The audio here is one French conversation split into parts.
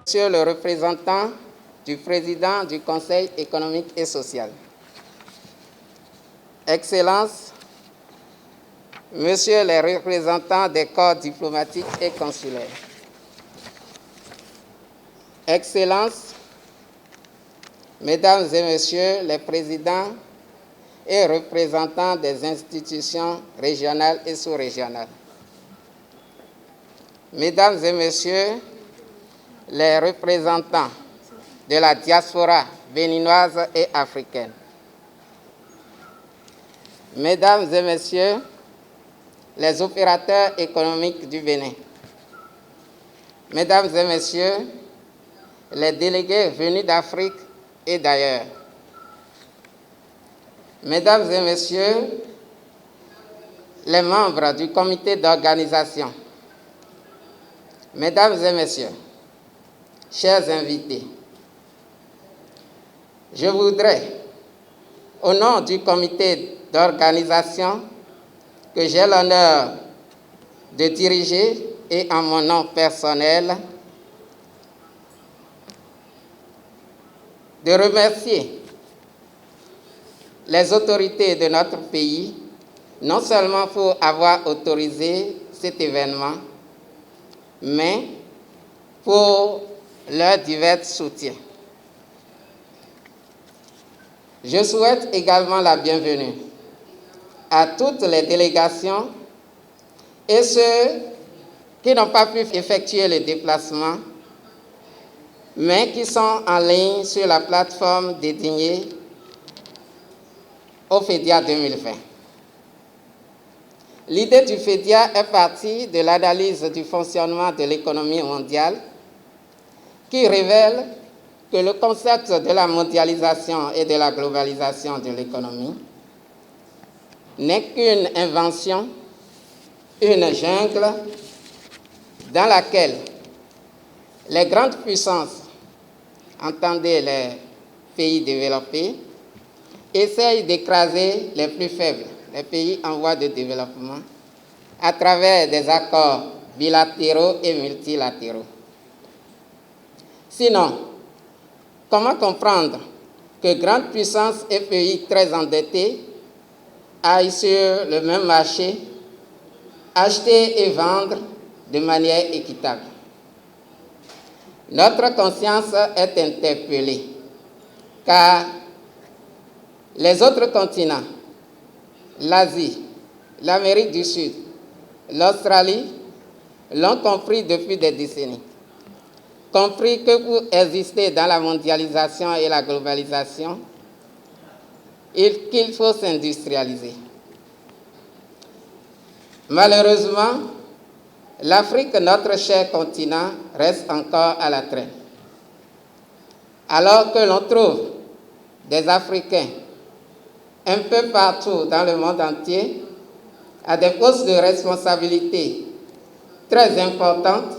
Monsieur le représentant du président du Conseil économique et social, Excellences, Messieurs les représentants des corps diplomatiques et consulaires, Excellences, Mesdames et Messieurs les présidents et représentants des institutions régionales et sous-régionales, Mesdames et Messieurs les représentants de la diaspora béninoise et africaine, Mesdames et Messieurs les opérateurs économiques du Bénin, Mesdames et Messieurs les délégués venus d'Afrique et d'ailleurs, Mesdames et Messieurs les membres du comité d'organisation, Mesdames et Messieurs, chers invités, je voudrais, au nom du comité d'organisation que j'ai l'honneur de diriger et en mon nom personnel, de remercier les autorités de notre pays, non seulement pour avoir autorisé cet événement, mais pour leur divers soutien. Je souhaite également la bienvenue à toutes les délégations et ceux qui n'ont pas pu effectuer le déplacement, mais qui sont en ligne sur la plateforme dédiée au FEDIA 2020. L'idée du FEDIA est partie de l'analyse du fonctionnement de l'économie mondiale qui révèle que le concept de la mondialisation et de la globalisation de l'économie n'est qu'une invention, une jungle dans laquelle les grandes puissances, entendez les pays développés, essayent d'écraser les plus faibles, les pays en voie de développement, à travers des accords bilatéraux et multilatéraux. Sinon, comment comprendre que grandes puissances et pays très endettés aillent sur le même marché, acheter et vendre de manière équitable? Notre conscience est interpellée, car les autres continents, l'Asie, l'Amérique du Sud, l'Australie, l'ont compris depuis des décennies. Compris que pour exister dans la mondialisation et la globalisation, qu'il faut s'industrialiser. Malheureusement, l'Afrique, notre cher continent, reste encore à la traîne. Alors que l'on trouve des Africains un peu partout dans le monde entier à des postes de responsabilité très importantes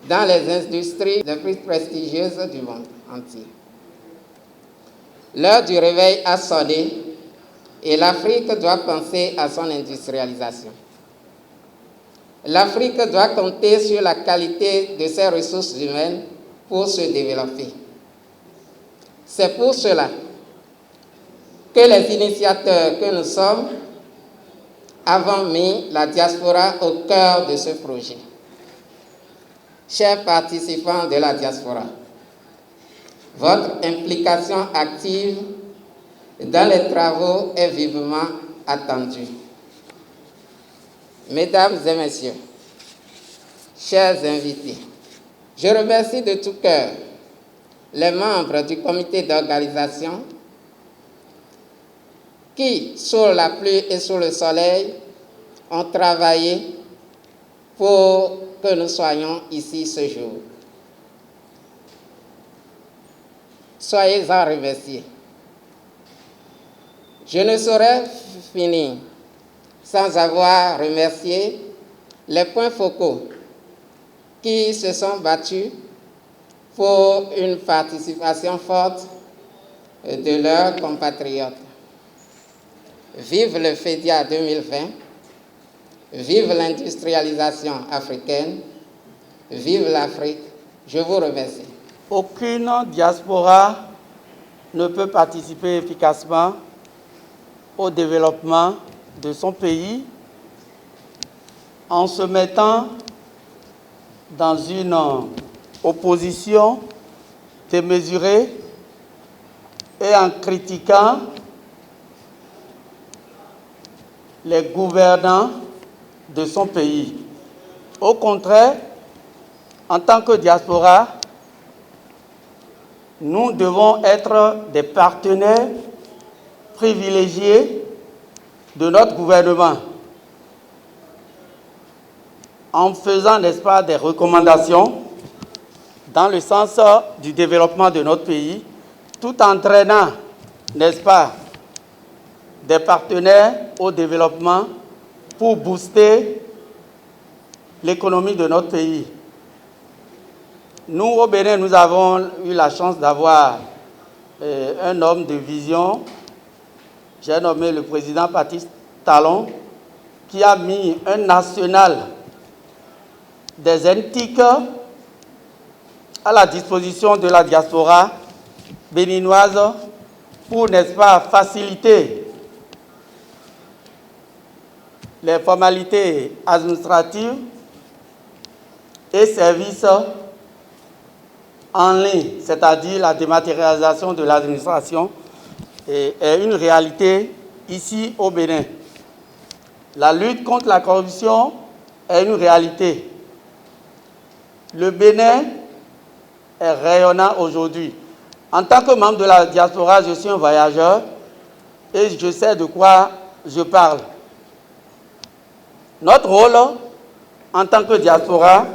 dans les industries les plus prestigieuses du monde entier. L'heure du réveil a sonné et l'Afrique doit penser à son industrialisation. L'Afrique doit compter sur la qualité de ses ressources humaines pour se développer. C'est pour cela que les initiateurs que nous sommes avons mis la diaspora au cœur de ce projet. Chers participants de la diaspora, votre implication active dans les travaux est vivement attendue. Mesdames et Messieurs, chers invités, je remercie de tout cœur les membres du comité d'organisation qui, sous la pluie et sous le soleil, ont travaillé pour que nous soyons ici ce jour. Soyez-en remerciés. Je ne saurais finir sans avoir remercié les points focaux qui se sont battus pour une participation forte de leurs compatriotes. Vive le FEDIA 2020, vive l'industrialisation africaine, vive l'Afrique. Je vous remercie. Aucune diaspora ne peut participer efficacement au développement de son pays en se mettant dans une opposition démesurée et en critiquant les gouvernants de son pays. Au contraire, en tant que diaspora, nous devons être des partenaires privilégiés de notre gouvernement en faisant, n'est-ce pas, des recommandations dans le sens du développement de notre pays, tout en entraînant, n'est-ce pas, des partenaires au développement pour booster l'économie de notre pays. Nous, au Bénin, nous avons eu la chance d'avoir un homme de vision. J'ai nommé le président Patrice Talon, qui a mis un national des NTIC à la disposition de la diaspora béninoise pour, n'est-ce pas, faciliter les formalités administratives et services en ligne, c'est-à-dire la dématérialisation de l'administration, est une réalité ici au Bénin. La lutte contre la corruption est une réalité. Le Bénin est rayonnant aujourd'hui. En tant que membre de la diaspora, je suis un voyageur et je sais de quoi je parle. Notre rôle en tant que diaspora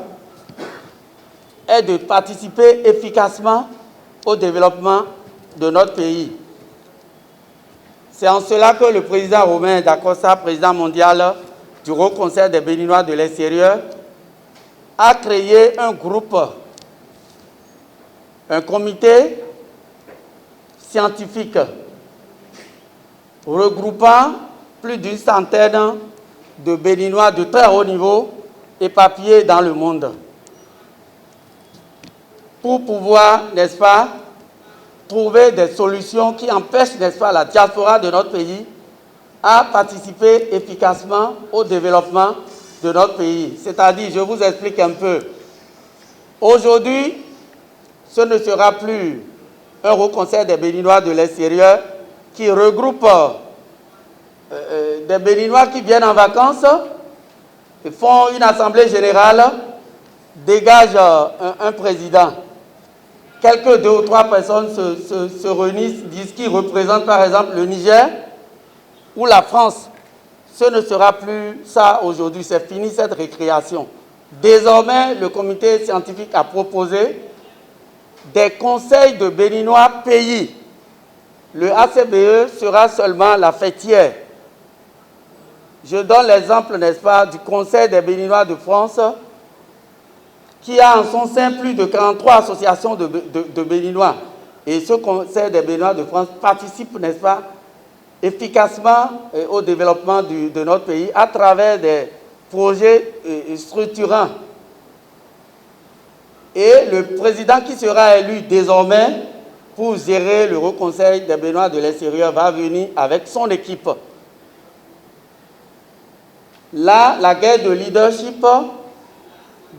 est de participer efficacement au développement de notre pays. C'est en cela que le président Romain Dacosta, président mondial du Haut Conseil des Béninois de l'extérieur, a créé un groupe, un comité scientifique regroupant plus d'une centaine de Béninois de très haut niveau éparpillés dans le monde, pour pouvoir, n'est-ce pas, trouver des solutions qui empêchent, n'est-ce pas, la diaspora de notre pays à participer efficacement au développement de notre pays. C'est-à-dire, je vous explique un peu. Aujourd'hui, ce ne sera plus un Haut Conseil des Béninois de l'extérieur qui regroupe des Béninois qui viennent en vacances, et font une assemblée générale, dégagent un président. Quelques 2 ou 3 personnes se réunissent, disent qu'ils représentent par exemple le Niger ou la France. Ce ne sera plus ça aujourd'hui, c'est fini cette récréation. Désormais, le comité scientifique a proposé des conseils de Béninois pays. Le ACBE sera seulement la fêtière. Je donne l'exemple, n'est-ce pas, du Conseil des Béninois de France, qui a en son sein plus de 43 associations de Béninois. Et ce Conseil des Béninois de France participe, n'est-ce pas, efficacement au développement de notre pays à travers des projets structurants. Et le président qui sera élu désormais pour gérer le Haut Conseil des Béninois de l'extérieur va venir avec son équipe. Là, la guerre de leadership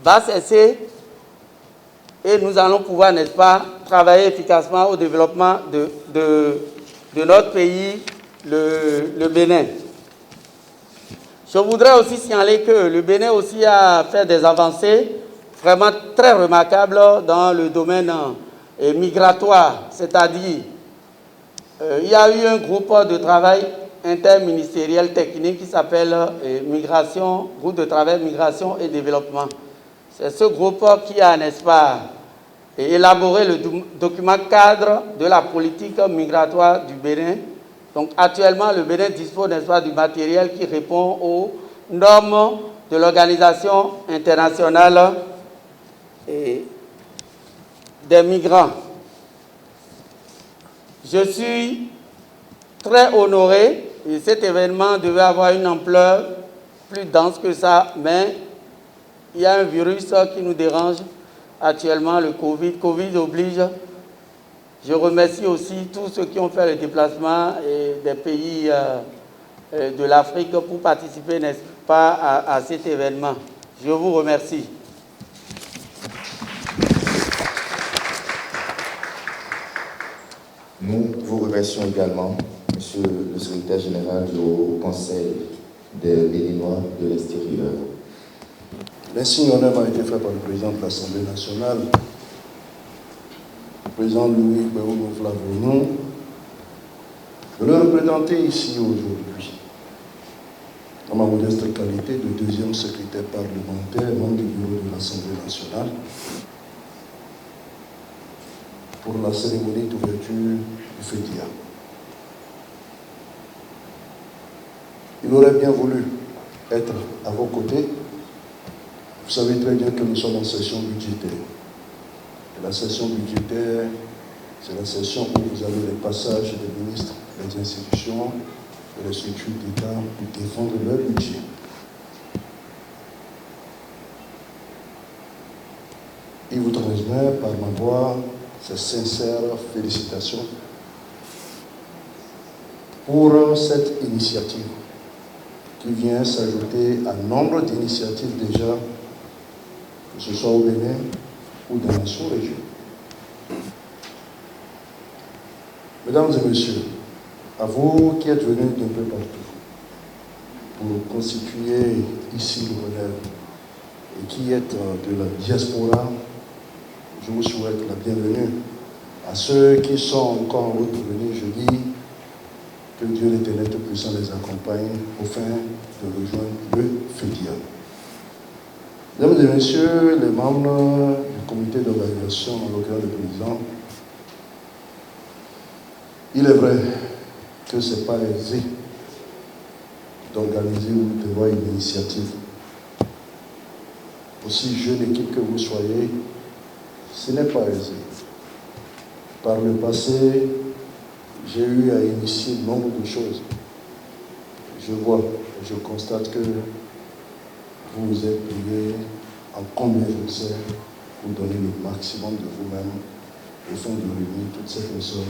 va cesser et nous allons pouvoir, n'est-ce pas, travailler efficacement au développement de notre pays, le Bénin. Je voudrais aussi signaler que le Bénin aussi a fait des avancées vraiment très remarquables dans le domaine migratoire, c'est-à-dire il y a eu un groupe de travail interministériel technique qui s'appelle Migration, groupe de travail Migration et Développement. C'est ce groupe qui a, n'est-ce pas, élaboré le document cadre de la politique migratoire du Bénin. Donc actuellement, le Bénin dispose, n'est-ce pas, du matériel qui répond aux normes de l'Organisation internationale des migrants. Je suis très honoré, et cet événement devait avoir une ampleur plus dense que ça, mais il y a un virus qui nous dérange actuellement le Covid oblige. Je remercie aussi tous ceux qui ont fait le déplacement des pays de l'Afrique pour participer, n'est-ce pas, à cet événement. Je vous remercie. Nous vous remercions également, Monsieur le Secrétaire général du Haut Conseil des Béninois de l'extérieur. L'insigne honneur a été fait par le président de l'Assemblée nationale, le président Louis Béogo Flavignon, de le représenter ici aujourd'hui, dans ma modeste qualité de deuxième secrétaire parlementaire, membre du bureau de l'Assemblée nationale, pour la cérémonie d'ouverture du FEDIA. Il aurait bien voulu être à vos côtés. Vous savez très bien que nous sommes en session budgétaire. Et la session budgétaire, c'est la session où vous avez les passages des ministres, des institutions et des structures d'État pour défendre leur budget. Il vous transmet par ma voix ses sincères félicitations pour cette initiative qui vient s'ajouter à nombre d'initiatives déjà, que ce soit au Bénin ou dans la sous-région. Mesdames et messieurs, à vous qui êtes venus d'un peu partout pour constituer ici le relève et qui êtes de la diaspora, je vous souhaite la bienvenue. À ceux qui sont encore en route pour venir, je dis que Dieu l'Éternel Tout-Puissant les accompagne au fin de rejoindre le FEDIA. Mesdames et messieurs, les membres du comité d'organisation, en l'occurrence le président, il est vrai que ce n'est pas aisé d'organiser ou de voir une initiative. Aussi jeune équipe que vous soyez, ce n'est pas aisé. Par le passé, j'ai eu à initier nombre de choses. Je vois, je constate que vous vous êtes plié en combien je le sais pour donner le maximum de vous-même au fond de réunir toutes ces personnes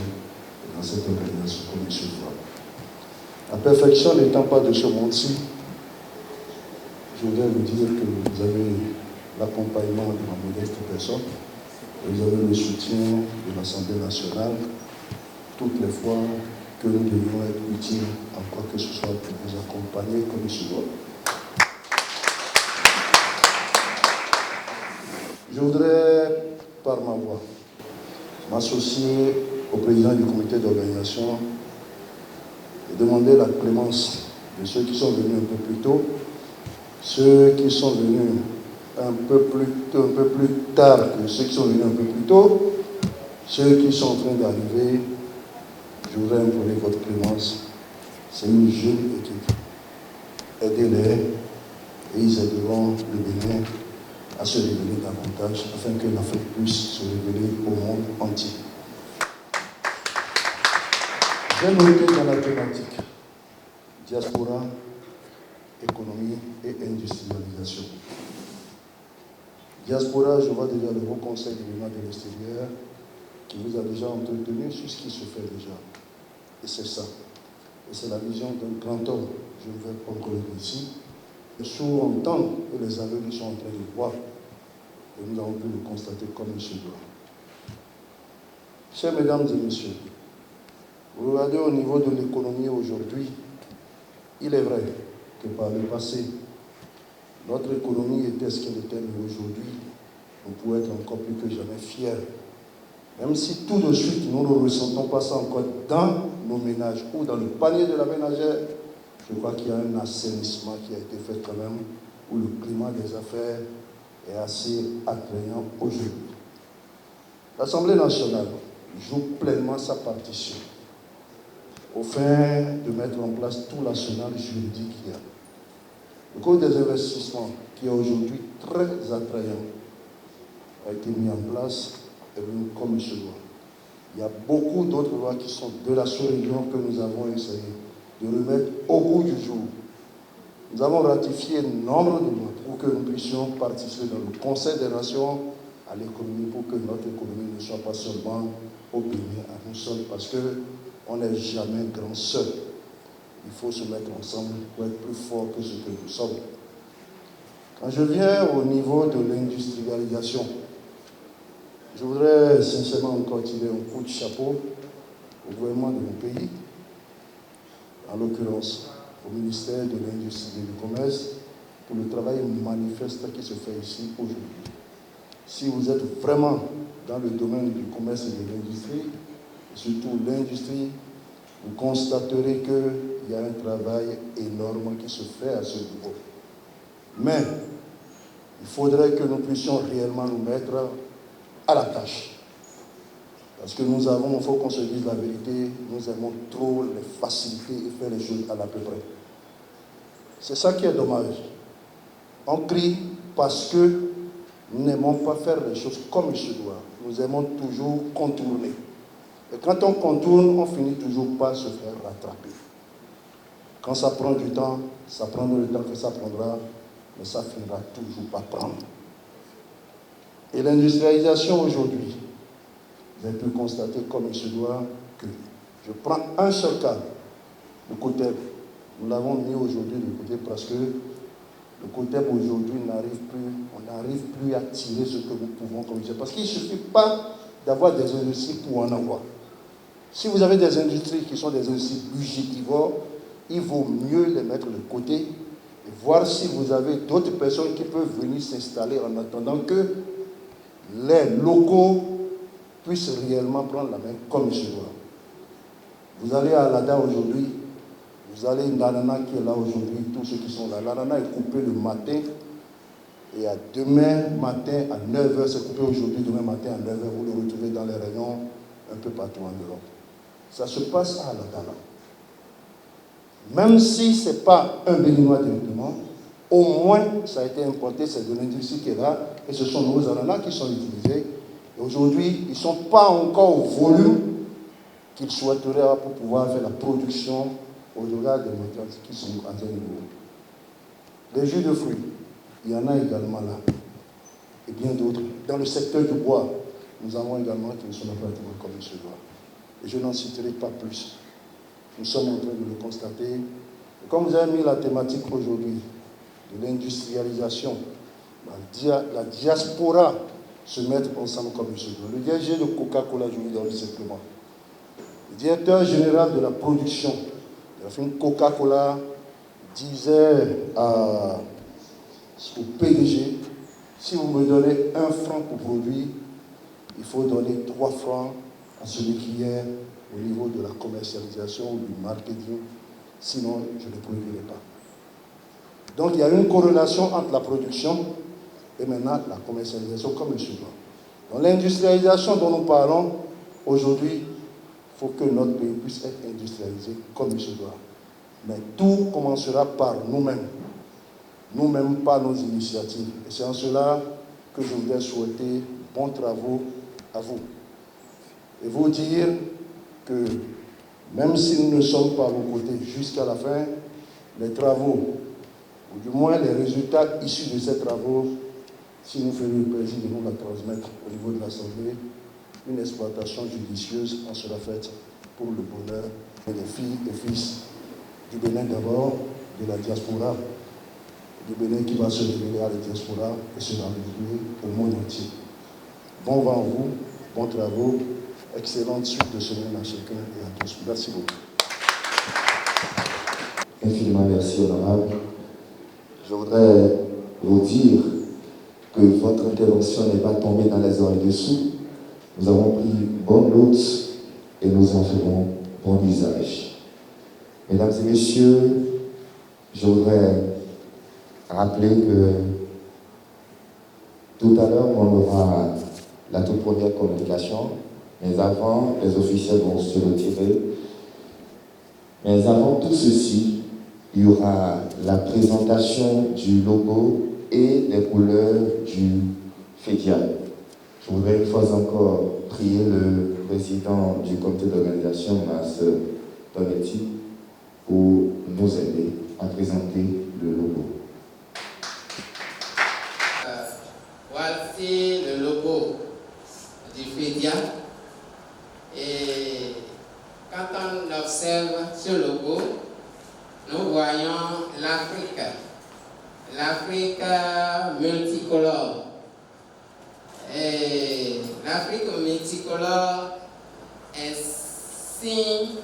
dans cette organisation comme M. Voix. La perfection n'étant pas de ce monde-ci, je voudrais vous dire que vous avez l'accompagnement de ma modeste personne, vous avez le soutien de l'Assemblée nationale toutes les fois que nous devions être utiles en quoi que ce soit pour vous accompagner comme il se doit. Je voudrais, par ma voix, m'associer au président du comité d'organisation et demander la clémence de ceux qui sont venus un peu plus tôt, ceux qui sont venus un peu plus tard que ceux qui sont venus un peu plus tôt, ceux qui sont en train d'arriver. Je voudrais implorer votre clémence. C'est une jeune équipe. Aidez-les et ils aideront le Bénin à se révéler davantage afin que l'Afrique puisse se révéler au monde entier. J'ai noté dans la thématique diaspora, économie et industrialisation. Diaspora, je vois déjà le Haut Conseil du Bénin de l'extérieur qui vous a déjà entretenu sur ce qui se fait déjà. Et c'est ça. Et c'est la vision d'un grand homme. Je ne vais pas encore le ici. Sous-entendre que les aveugles sont en train de voir. Et nous avons pu le constater comme il se doit. Chers mesdames et messieurs, vous regardez au niveau de l'économie aujourd'hui, il est vrai que par le passé, notre économie était ce qu'elle était, mais aujourd'hui, on pourrait être encore plus que jamais fiers. Même si tout de suite, nous ne ressentons pas ça encore dans nos ménages ou dans le panier de la ménagère, je crois qu'il y a un assainissement qui a été fait quand même, où le climat des affaires est assez attrayant aujourd'hui. L'Assemblée nationale joue pleinement sa partition au fin de mettre en place tout l'arsenal juridique qu'il y a. Le code des investissements, qui est aujourd'hui très attrayant, a été mis en place et venu comme il se doit. Il y a beaucoup d'autres lois qui sont de la sous-région que nous avons essayé de remettre au goût du jour. Nous avons ratifié nombre de lois pour que nous puissions participer dans le Conseil des Nations à l'économie pour que notre économie ne soit pas seulement opinion à nous seuls, parce qu'on n'est jamais grand seul. Il faut se mettre ensemble pour être plus fort que ce que nous sommes. Quand je viens au niveau de l'industrialisation, je voudrais sincèrement encore tirer un coup de chapeau au gouvernement de mon pays, en l'occurrence au ministère de l'Industrie et du Commerce, pour le travail manifeste qui se fait ici aujourd'hui. Si vous êtes vraiment dans le domaine du commerce et de l'industrie, et surtout l'industrie, vous constaterez qu'il y a un travail énorme qui se fait à ce niveau. Mais il faudrait que nous puissions réellement nous mettre à la tâche. Parce que nous avons, il faut qu'on se dise la vérité, nous aimons trop les facilités et faire les choses à la peu près. C'est ça qui est dommage. On crie parce que nous n'aimons pas faire les choses comme il se doit. Nous aimons toujours contourner. Et quand on contourne, on finit toujours par se faire rattraper. Quand ça prend du temps, ça prendra le temps que ça prendra, mais ça finira toujours par prendre. Et l'industrialisation aujourd'hui, vous avez pu constater comme il se doit que, je prends un seul cas, le COTEB. Nous l'avons mis aujourd'hui de côté parce que le COTEB aujourd'hui on n'arrive plus à tirer ce que nous pouvons comme ça. Parce qu'il ne suffit pas d'avoir des industries pour en avoir. Si vous avez des industries qui sont des industries budgétivores, il vaut mieux les mettre de côté et voir si vous avez d'autres personnes qui peuvent venir s'installer en attendant que les locaux puissent réellement prendre la main comme il se doit. Vous allez à l'ADA aujourd'hui, vous allez à l'ananas qui est là aujourd'hui, tous ceux qui sont là. L'ananas est coupé le matin et à demain matin à 9h, c'est coupé aujourd'hui, demain matin à 9h, vous le retrouvez dans les rayons un peu partout en Europe. Ça se passe à l'ADA. Même si ce n'est pas un béninois directement, au moins ça a été importé, c'est de l'industrie qui est là, et ce sont nos ananas qui sont utilisés. Et aujourd'hui, ils ne sont pas encore au volume qu'ils souhaiteraient avoir pour pouvoir faire la production au-delà des méthodes qui sont à un niveau. Les jus de fruits, il y en a également là, et bien d'autres. Dans le secteur du bois, nous avons également qui ne sont pas pratiquement comme il se doit. Et je n'en citerai pas plus. Nous sommes en train de le constater. Et comme vous avez mis la thématique aujourd'hui de l'industrialisation, la diaspora se mettre ensemble comme il se doit. Le DG de Coca-Cola, je vous donne simplement. Le directeur général de la production de la firme Coca-Cola disait au PDG, si vous me donnez 1 franc pour produire, il faut donner 3 francs à celui qui est au niveau de la commercialisation ou du marketing, sinon je ne produirai pas. Donc il y a une corrélation entre la production et maintenant la commercialisation comme il se doit. Dans l'industrialisation dont nous parlons, aujourd'hui, il faut que notre pays puisse être industrialisé comme il se doit. Mais tout commencera par nous-mêmes. Nous-mêmes par nos initiatives. Et c'est en cela que je voudrais souhaiter bons travaux à vous. Et vous dire que même si nous ne sommes pas à vos côtés jusqu'à la fin, les travaux, ou du moins les résultats issus de ces travaux, si nous faisons le plaisir de nous la transmettre au niveau de l'Assemblée, une exploitation judicieuse en sera faite pour le bonheur des filles et fils du Bénin d'abord, de la diaspora, du Bénin qui va se révéler à la diaspora et se révéler au monde entier. Bon vent à vous, bons travaux, excellente suite de semaine à chacun et à tous. Merci beaucoup. Infiniment merci, honorable. Je voudrais vous dire que votre intervention n'est pas tombée dans les oreilles dessous. Nous avons pris bonne note et nous en ferons bon usage. Mesdames et messieurs, je voudrais rappeler que tout à l'heure, on aura la toute première communication, mais avant, les officiels vont se retirer. Mais avant tout ceci, il y aura la présentation du logo et les couleurs du FEDIAL. Je voudrais une fois encore prier le président du comité d'organisation, Mas Tonetti, pour nous aider à présenter le logo. Voici le logo du FEDIA. Et quand on observe ce logo, nous voyons l'Afrique multicolore. Et l'Afrique multicolore est signe,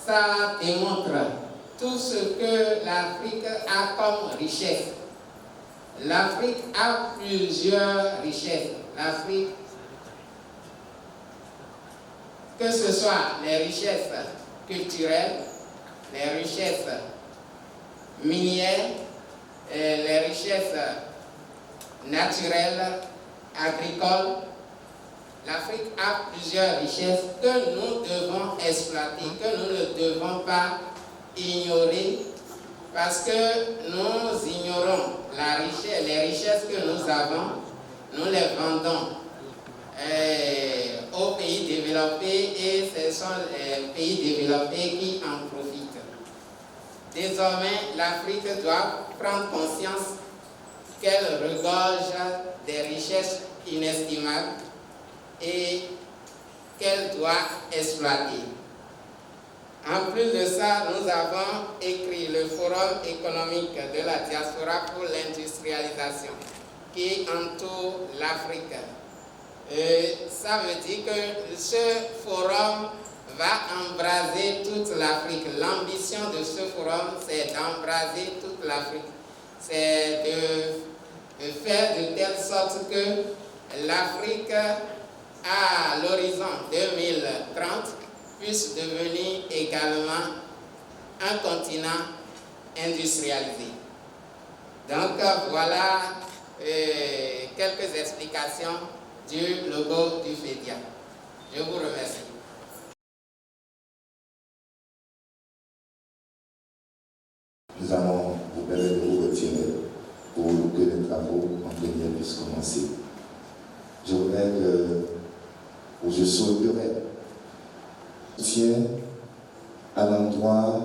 ça démontre tout ce que l'Afrique a comme richesse. L'Afrique a plusieurs richesses. L'Afrique, que ce soit les richesses culturelles, les richesses minières, les richesses naturelles, agricoles, l'Afrique a plusieurs richesses que nous devons exploiter, que nous ne devons pas ignorer, parce que nous ignorons les richesses que nous avons, nous les vendons aux pays développés et ce sont les pays développés qui en profitent. Désormais, l'Afrique doit prendre conscience qu'elle regorge des richesses inestimables et qu'elle doit exploiter. En plus de ça, nous avons écrit le Forum économique de la diaspora pour l'industrialisation qui entoure l'Afrique. Ça veut dire que ce forum va embraser toute l'Afrique. L'ambition de ce forum, c'est d'embraser toute l'Afrique. C'est de faire de telle sorte que l'Afrique, à l'horizon 2030, puisse devenir également un continent industrialisé. Donc voilà quelques explications du logo du FEDIA. Je vous remercie. Nous allons vous permettre de vous retirer pour que les travaux en plénière puissent commencer. Je voudrais que je souhaiterais soutien à l'endroit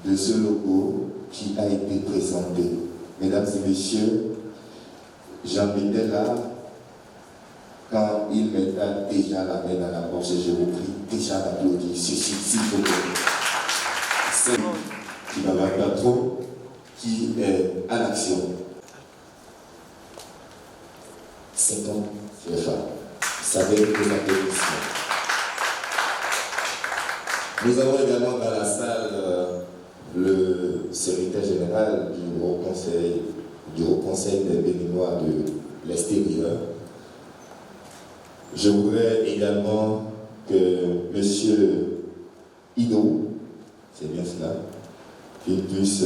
de ce logo qui a été présenté. Mesdames et messieurs, j'en étais là quand il mettait déjà la main dans la poche et je vous prie déjà d'applaudir ceci, s'il vous plaît. C'est qui va pas trop, qui est à l'action. 5 ans, CFA. Ça va être des applaudissements. Nous avons également dans la salle le secrétaire général du Haut Conseil des Béninois de l'extérieur. Je voudrais également que M. Ido, c'est bien cela, qu'il puisse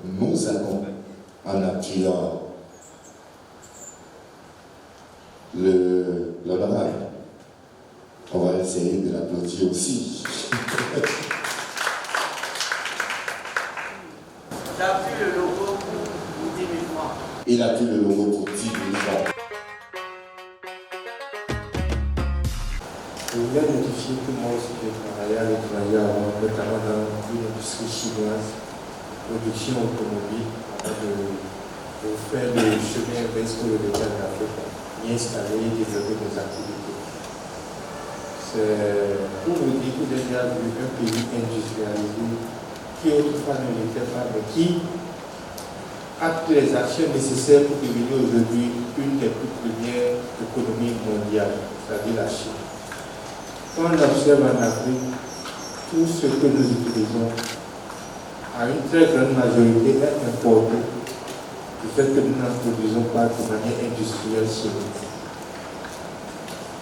nous accompagner en appuyant l'honorable. On va essayer de l'applaudir aussi. J'appuie le logo pour 10 000 francs. Il appuie le logo pour 10 000 francs. Je voulais notifier que moi aussi j'ai travaillé à l'étranger avant, notamment dans une industrie chinoise, production automobile, avant de faire le chemin inverse pour le départ en Afrique, y installer et développer nos activités. C'est pour vous dire que j'ai déjà vu un pays industrialisé qui autrefois ne l'était pas, mais qui a toutes les actions nécessaires pour devenir aujourd'hui une des plus premières économies mondiales, c'est-à-dire la Chine. Quand on observe en Afrique, tout ce que nous utilisons, à une très grande majorité, est importé du fait que nous n'en produisons pas de manière industrielle chez nous.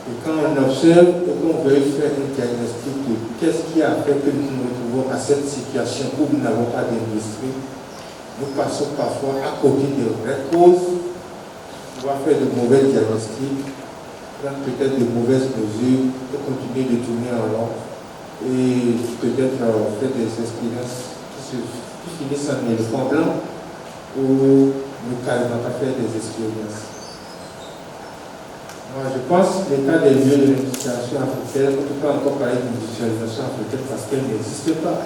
Et quand on observe et qu'on veut faire un diagnostic de qu'est-ce qui a fait que nous nous retrouvons à cette situation où nous n'avons pas d'industrie, nous passons parfois à côté des vraies causes. On va faire de mauvais diagnostics, prendre peut-être de mauvaises mesures, de continuer de tourner en rond et peut-être faire des expériences qui finissent en éléphant blanc ou ne carrément pas faire des expériences. Moi, je pense que l'état des lieux de l'industrialisation africaine, on ne peut pas encore parler d'industrialisation africaine parce qu'elle n'existe pas.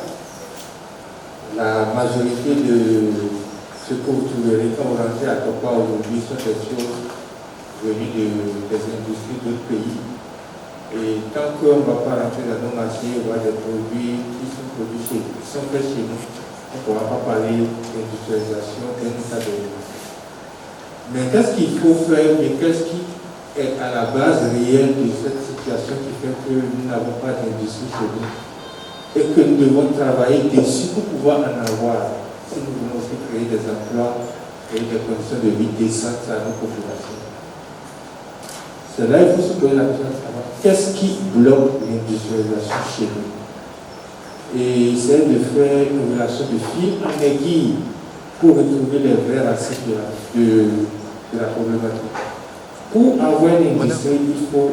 La majorité de ce que vous trouverez quand vous rentrez à Tokwa aujourd'hui sont des choses venues des industries d'autres pays. Et tant qu'on ne va pas rentrer dans nos marchés, voir des produits qui sont produits chez nous, qui sont faits chez nous, on ne pourra pas parler d'industrialisation d'un état de. Mais qu'est-ce qu'il faut faire, mais qu'est-ce qui est à la base réelle de cette situation qui fait que nous n'avons pas d'industrie chez nous et que nous devons travailler dessus pour pouvoir en avoir, si nous voulons aussi créer des emplois, créer des conditions de vie décentes à nos populations. C'est là qu'il faut se poser la question de savoir qu'est-ce qui bloque l'industrialisation chez nous. Et essayer de faire une relation de fil en aiguille pour retrouver les vraies racines de la problématique. Pour avoir une industrie, il faut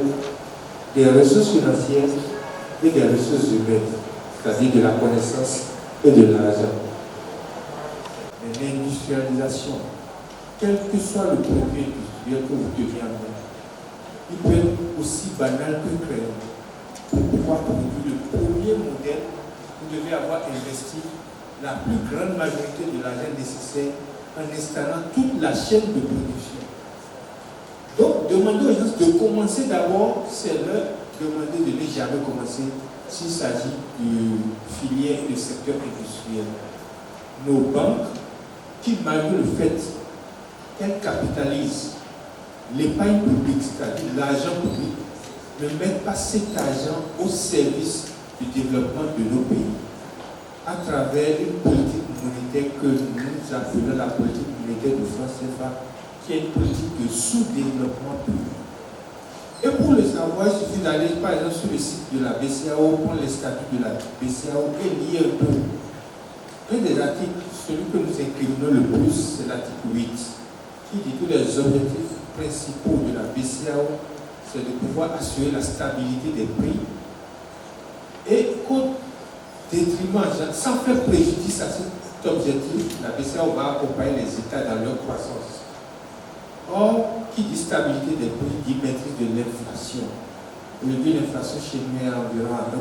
des ressources financières et des ressources humaines, c'est-à-dire de la connaissance et de l'argent. L'industrialisation, quel que soit le produit industriel que vous devez avoir, il peut être aussi banal que créé. Pour pouvoir produire le premier modèle, vous devez avoir investi la plus grande majorité de l'argent nécessaire en installant toute la chaîne de production. Donc, demander aux gens de commencer d'abord, c'est leur demander de ne jamais commencer s'il s'agit de filière et de secteur industriel. Nos banques, qui malgré le fait qu'elles capitalisent l'épargne publique, c'est-à-dire l'argent public, ne mettent pas cet argent au service du développement de nos pays à travers une politique monétaire que nous appelons la politique monétaire de France CFA, qui est une politique de sous-développement public. Et pour le savoir, il suffit d'aller par exemple sur le site de la BCAO, prendre les statuts de la BCAO et lire un peu. Un des articles, celui que nous écrivons le plus, c'est l'article 8, qui dit que les objectifs principaux de la BCAO, c'est de pouvoir assurer la stabilité des prix et qu'au détriment, sans faire préjudice à cet objectif, la BCAO va accompagner les États dans leur croissance. Or, qui dit stabilité des prix dit maîtrise de l'inflation. Aujourd'hui, l'inflation chez nous est environ à 1%.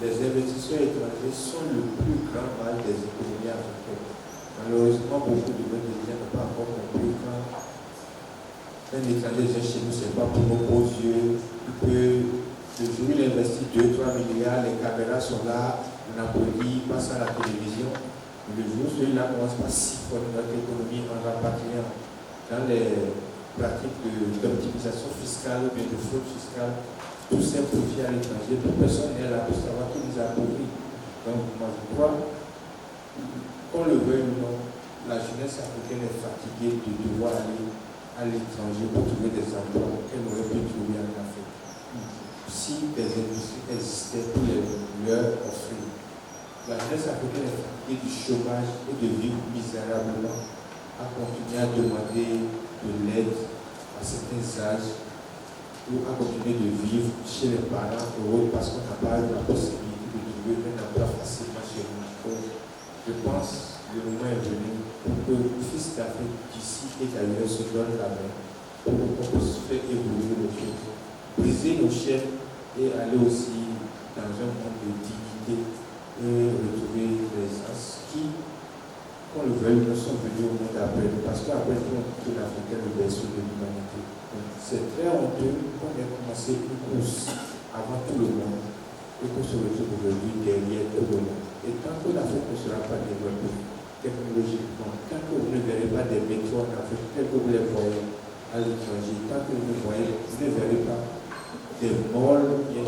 Les investisseurs étrangers sont le plus grand mal des économies africaines. Malheureusement, beaucoup de nos dirigeants n'ont pas encore compris quand un étranger vient chez nous, ce n'est pas pour nos beaux yeux. Il peut, le jour où il investit 2-3 milliards, les caméras sont là, on applaudit, passe à la télévision. Le jour où celui-là commence par siphonner notre économie en rapatriant dans les pratiques d'optimisation fiscale ou bien de fraude fiscale, tous ces profits à l'étranger, toute personne n'est là pour savoir qui nous a appauvris. Donc, moi je crois, qu'on le veuille ou non, la jeunesse africaine est fatiguée de devoir aller à l'étranger pour trouver des emplois qu'elle aurait pu trouver en Afrique. Si des industries existaient pour leur offrir. La jeunesse africaine est fatiguée du chômage et de vivre misérablement, à continuer à demander de l'aide à certains âges ou à continuer de vivre chez les parents heureux parce qu'on n'a pas eu la possibilité de trouver un emploi facilement chez nous. Je pense que le moment est venu pour que le fils d'Afrique d'ici et d'ailleurs se donne la main pour qu'on puisse faire évoluer les choses, briser nos chaînes et aller aussi dans un monde de dignité et retrouver les gens qui, qu'on le veuille, nous sont venus au monde après, parce qu'après tout l'Africain le berceau de l'humanité. C'est très honteux qu'on ait commencé une course avant tout le monde et qu'on se retrouve aujourd'hui derrière tout le monde. Et tant que l'Afrique ne sera pas développée technologiquement, tant que vous ne verrez pas des métros en Afrique tels que vous les voyez à l'étranger, tant que vous ne verrez pas des molles, des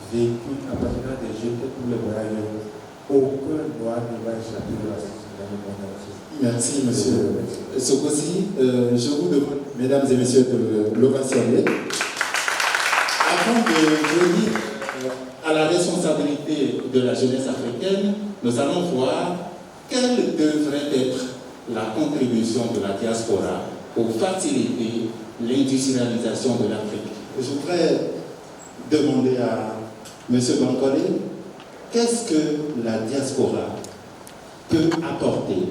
véhicules appartenant à des jeunes tels que vous les voyez ailleurs, aucun noir ne va échapper de la société dans le monde entier. Merci, monsieur Sokosi. Je vous demande, mesdames et messieurs de l'Ovationné, avant de venir à la responsabilité de la jeunesse africaine, nous allons voir quelle devrait être la contribution de la diaspora pour faciliter l'industrialisation de l'Afrique. Je voudrais demander à M. Bankole, qu'est-ce que la diaspora peut apporter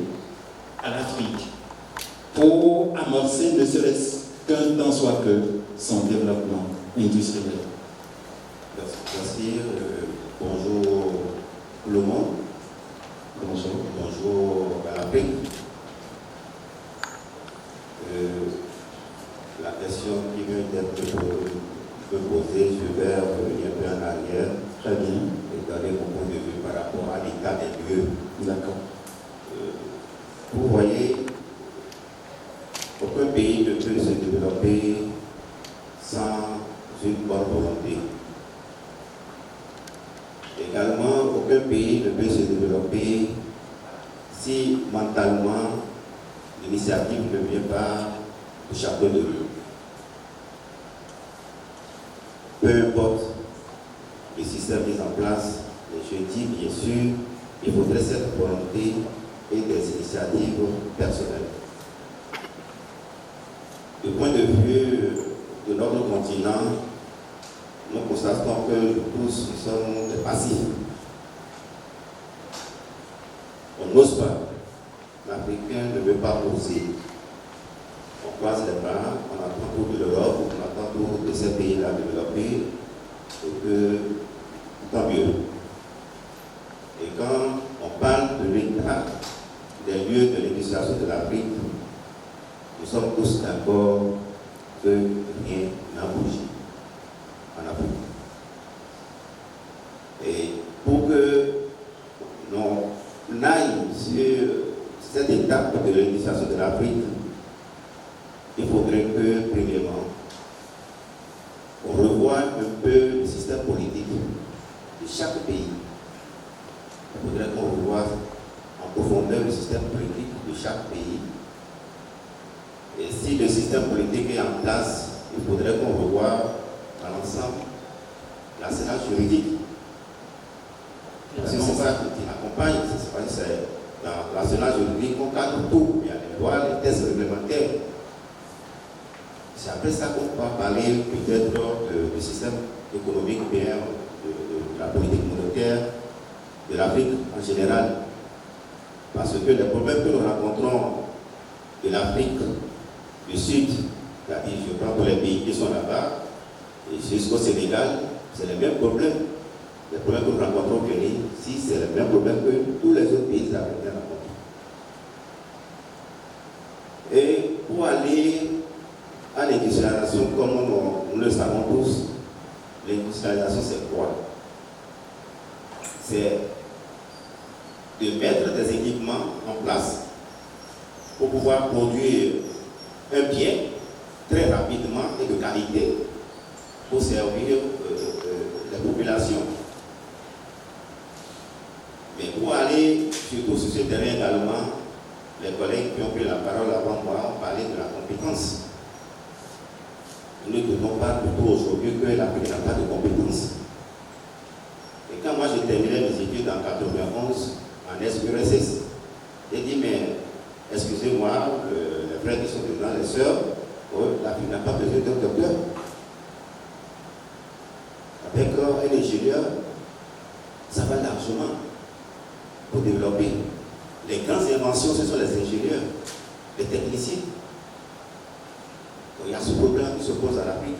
à l'Afrique pour amorcer ne serait-ce qu'un tant soit que son développement industriel. Merci. Bonjour tout le monde. Bonjour à l'Afrique. La question qui vient d'être posée, je vais revenir un peu en arrière. Très bien. Et donner mon point de vue par rapport à l'état des lieux. D'accord. Vous voyez, aucun pays ne peut se développer sans une bonne volonté. Également, aucun pays ne peut se développer si mentalement l'initiative ne vient pas de chacun de eux. Peu importe le système mis en place, mais je dis bien sûr, il faudrait cette volonté et des initiatives personnelles. Du point de vue de notre continent, nous constatons que nous tous nous sommes des passifs. On n'ose pas. L'Africain ne veut pas oser. On croise les bras, on attend tout de l'Europe, on attend tout de ces pays-là développés, et que tant mieux. Et quand on parle de l'état des lieux de l'administration de l'Afrique, nous sommes tous d'accord que rien n'a bougé en Afrique. Et pour que l'on aille sur cette étape de l'administration de l'Afrique, il faudrait que, premièrement, on revoie un peu le système politique de chaque pays. Il faudrait qu'on revoie en profondeur le système politique de chaque pays. Et si le système politique est en place, il faudrait qu'on revoie dans l'ensemble l'arsenal juridique. Parce que c'est ça qui accompagne, c'est dans l'arsenal juridique qu'on cadre tout. Il y a les lois, les tests réglementaires. C'est après ça qu'on va parler peut-être du système économique, bien de la politique monétaire, de l'Afrique en général. Parce que les problèmes que nous rencontrons de l'Afrique du Sud, c'est-à-dire je prends tous les pays qui sont là-bas, et jusqu'au Sénégal, c'est les mêmes problèmes. Les problèmes que nous rencontrons au Kenya, si c'est les mêmes problèmes que tous les autres pays africains rencontrent. Et pour aller à l'industrialisation, comme nous le savons tous, l'industrialisation c'est quoi? C'est de mettre des équipements en place pour pouvoir produire un bien très rapidement et de qualité pour servir les populations. Mais pour aller surtout sur ce terrain également, les collègues qui ont pris la parole avant moi ont parlé de la compétence. Nous ne devons pas plutôt aujourd'hui que l'Afrique n'a pas de compétences. Et quand moi j'ai terminé mes études en 91 en SPRSS, j'ai dit mais excusez-moi, les frères qui sont dedans, les sœurs, l'Afrique n'a pas besoin d'un docteur. Avec un ingénieur, ça va largement pour développer. Les grandes inventions, ce sont les ingénieurs, les techniciens. Donc, il y a ce problème qui se pose à l'Afrique.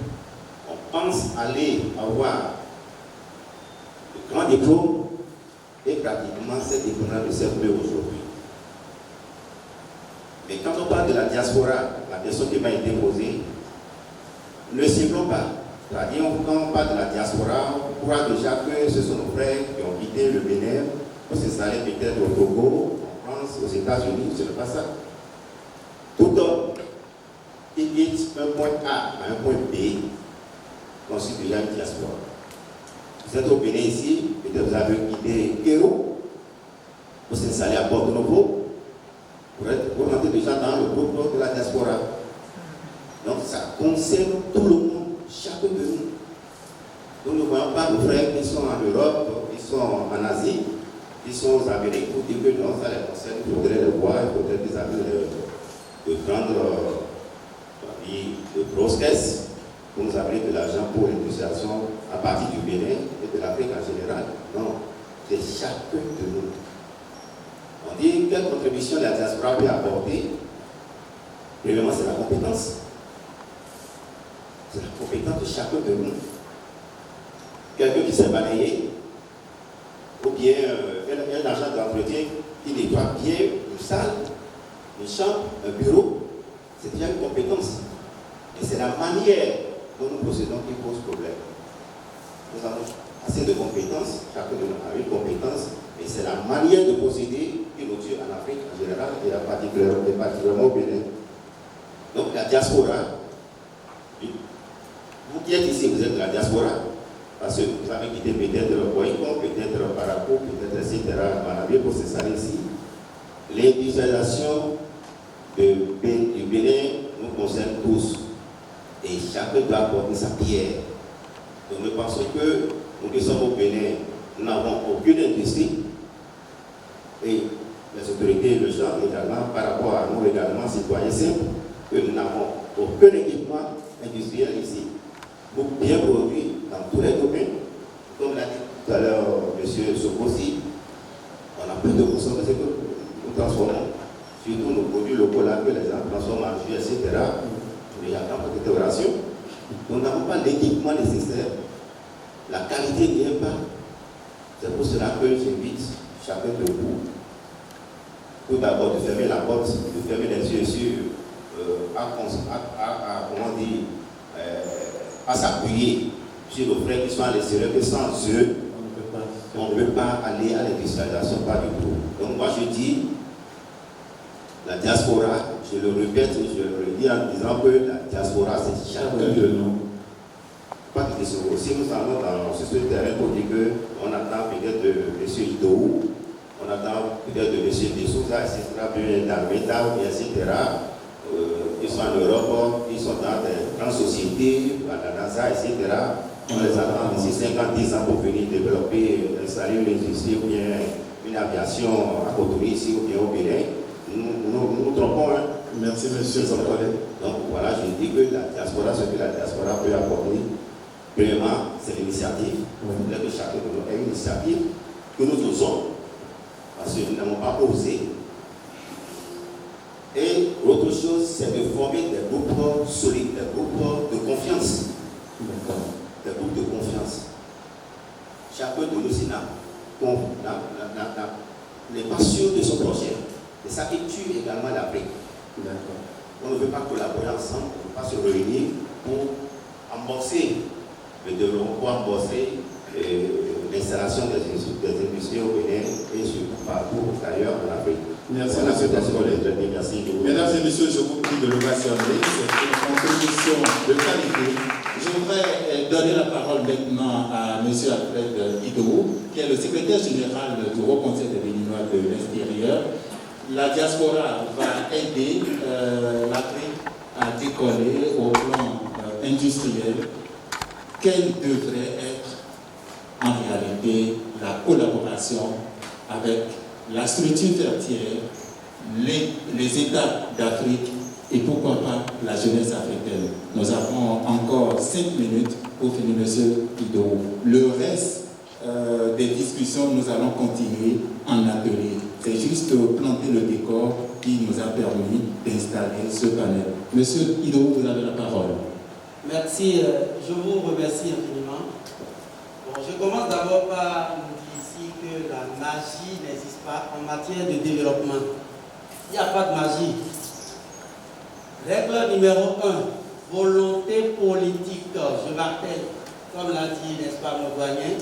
On pense aller avoir de grands diplômes et pratiquement ces diplômes-là ne servent plus aujourd'hui. Mais quand on parle de la diaspora, la question qui m'a été posée, ne ciblons pas. C'est-à-dire, quand on parle de la diaspora, on croit déjà que ce sont nos frères qui ont quitté le Bénin pour s'installer peut-être au Togo, en France, aux États-Unis, ce n'est pas ça. Tout homme qui quitte un point A à un point B constitue déjà une diaspora. Vous êtes au Bénin ici, peut-être vous avez quitté Kéro pour s'installer à Porto Novo, pour rentrer déjà dans le groupe de la diaspora. Donc ça concerne tout le monde, chacun de nous. Nous ne voyons pas nos frères qui sont en Europe, qui sont en Asie, qui sont aux Amériques, pour dire que non, ça les concerne, il faudrait les voir, il faudrait qu'ils avaient de prendre de grosses caisses pour nous amener de l'argent pour l'industrialisation à partir du Bénin et de l'Afrique en général. Non, c'est chacun de nous. On dit quelle contribution la diaspora peut apporter. Premièrement, c'est la compétence. C'est la compétence de chacun de nous. Quelqu'un qui s'est balayé, ou bien un agent d'entretien qui nettoie bien une salle, une chambre, un bureau, c'est déjà une compétence. Et c'est la manière dont nous procédons qui pose problème. Nous avons assez de compétences, chacun de nous a une compétence, mais c'est la manière de procéder qui nous tue en Afrique en général et particulièrement au Bénin. Donc la diaspora, vous qui êtes ici, vous êtes de la diaspora, parce que vous avez quitté peut-être le Boycon, peut-être Paraco, peut-être etc. Manabé pour s'installer ici. L'industrialisation du Bénin nous concerne tous et chacun doit apporter sa pierre. Donc nous pensons que nous qui sommes au Bénin, nous n'avons aucune industrie et les autorités le savent également par rapport à nous également, citoyens simples, que nous n'avons aucun équipement industriel ici pour bien produire dans tous les domaines. Comme l'a dit tout à l'heure M. Sokosi, on a plus de consommer ce que nous transformons. Surtout nos produits locaux là que les gens transforment en jus, etc. Mais il y a pas de décoration. Nous n'avons pas l'équipement nécessaire. La qualité n'y est pas. C'est pour cela que j'invite chacun de vous, tout d'abord de fermer la porte, de fermer les yeux sur, à s'appuyer sur nos frères qui sont à l'extérieur, que sans eux, on ne peut pas aller à l'industrialisation, pas du tout. Donc moi je dis, la diaspora, je le répète, je le redis en disant que la diaspora c'est chacun de nous. Pas de question. Si nous allons sur ce terrain pour dire qu'on attend peut-être de M. Idou, on attend peut-être de M. Dessouza, etc., d'Almeda, etc., ils sont en Europe, ils sont dans des grandes sociétés, à la NASA, etc., on les attend d'ici 50-10 ans pour venir développer, installer une industrie ou bien une aviation à Cotonou ici ou bien au Bénin. Nous trompons. Hein. Merci, monsieur Zampolé. Donc voilà, je dis que la diaspora, ce que la diaspora peut apporter, premièrement, c'est l'initiative. Il faut que chacun de nous ait une initiative que nous osons, parce que nous n'avons pas osé. Et l'autre chose, c'est de former des groupes solides, des groupes de confiance. Des groupes de confiance. Chacun de nous, n'est pas sûr de son projet. C'est ça qui tue également l'Afrique. On ne veut pas collaborer ensemble, on ne veut pas se réunir pour amorcer le développement, pour amorcer l'installation des industries au Bénin et surtout partout ailleurs en Afrique. Merci, voilà, merci. Mesdames et messieurs, je vous prie de l'ovationner. C'est une contribution de qualité. Je voudrais donner la parole maintenant à M. Alfred Idou, qui est le secrétaire général du Haut Conseil des Béninois de l'extérieur. La diaspora va aider l'Afrique à décoller au plan industriel. Quelle devrait être en réalité la collaboration avec la structure tertiaire, les États d'Afrique et pourquoi pas la jeunesse africaine. Nous avons encore 5 minutes pour finir, M. Idou. Le reste des discussions, nous allons continuer en atelier. C'est juste planter le décor qui nous a permis d'installer ce panel. Monsieur Idou, vous avez la parole. Merci, je vous remercie infiniment. Bon, je commence d'abord par vous dire ici que la magie n'existe pas en matière de développement. Il n'y a pas de magie. Règle numéro 1, volonté politique. Je m'appelle, comme l'a dit, n'est-ce pas, mon doyen,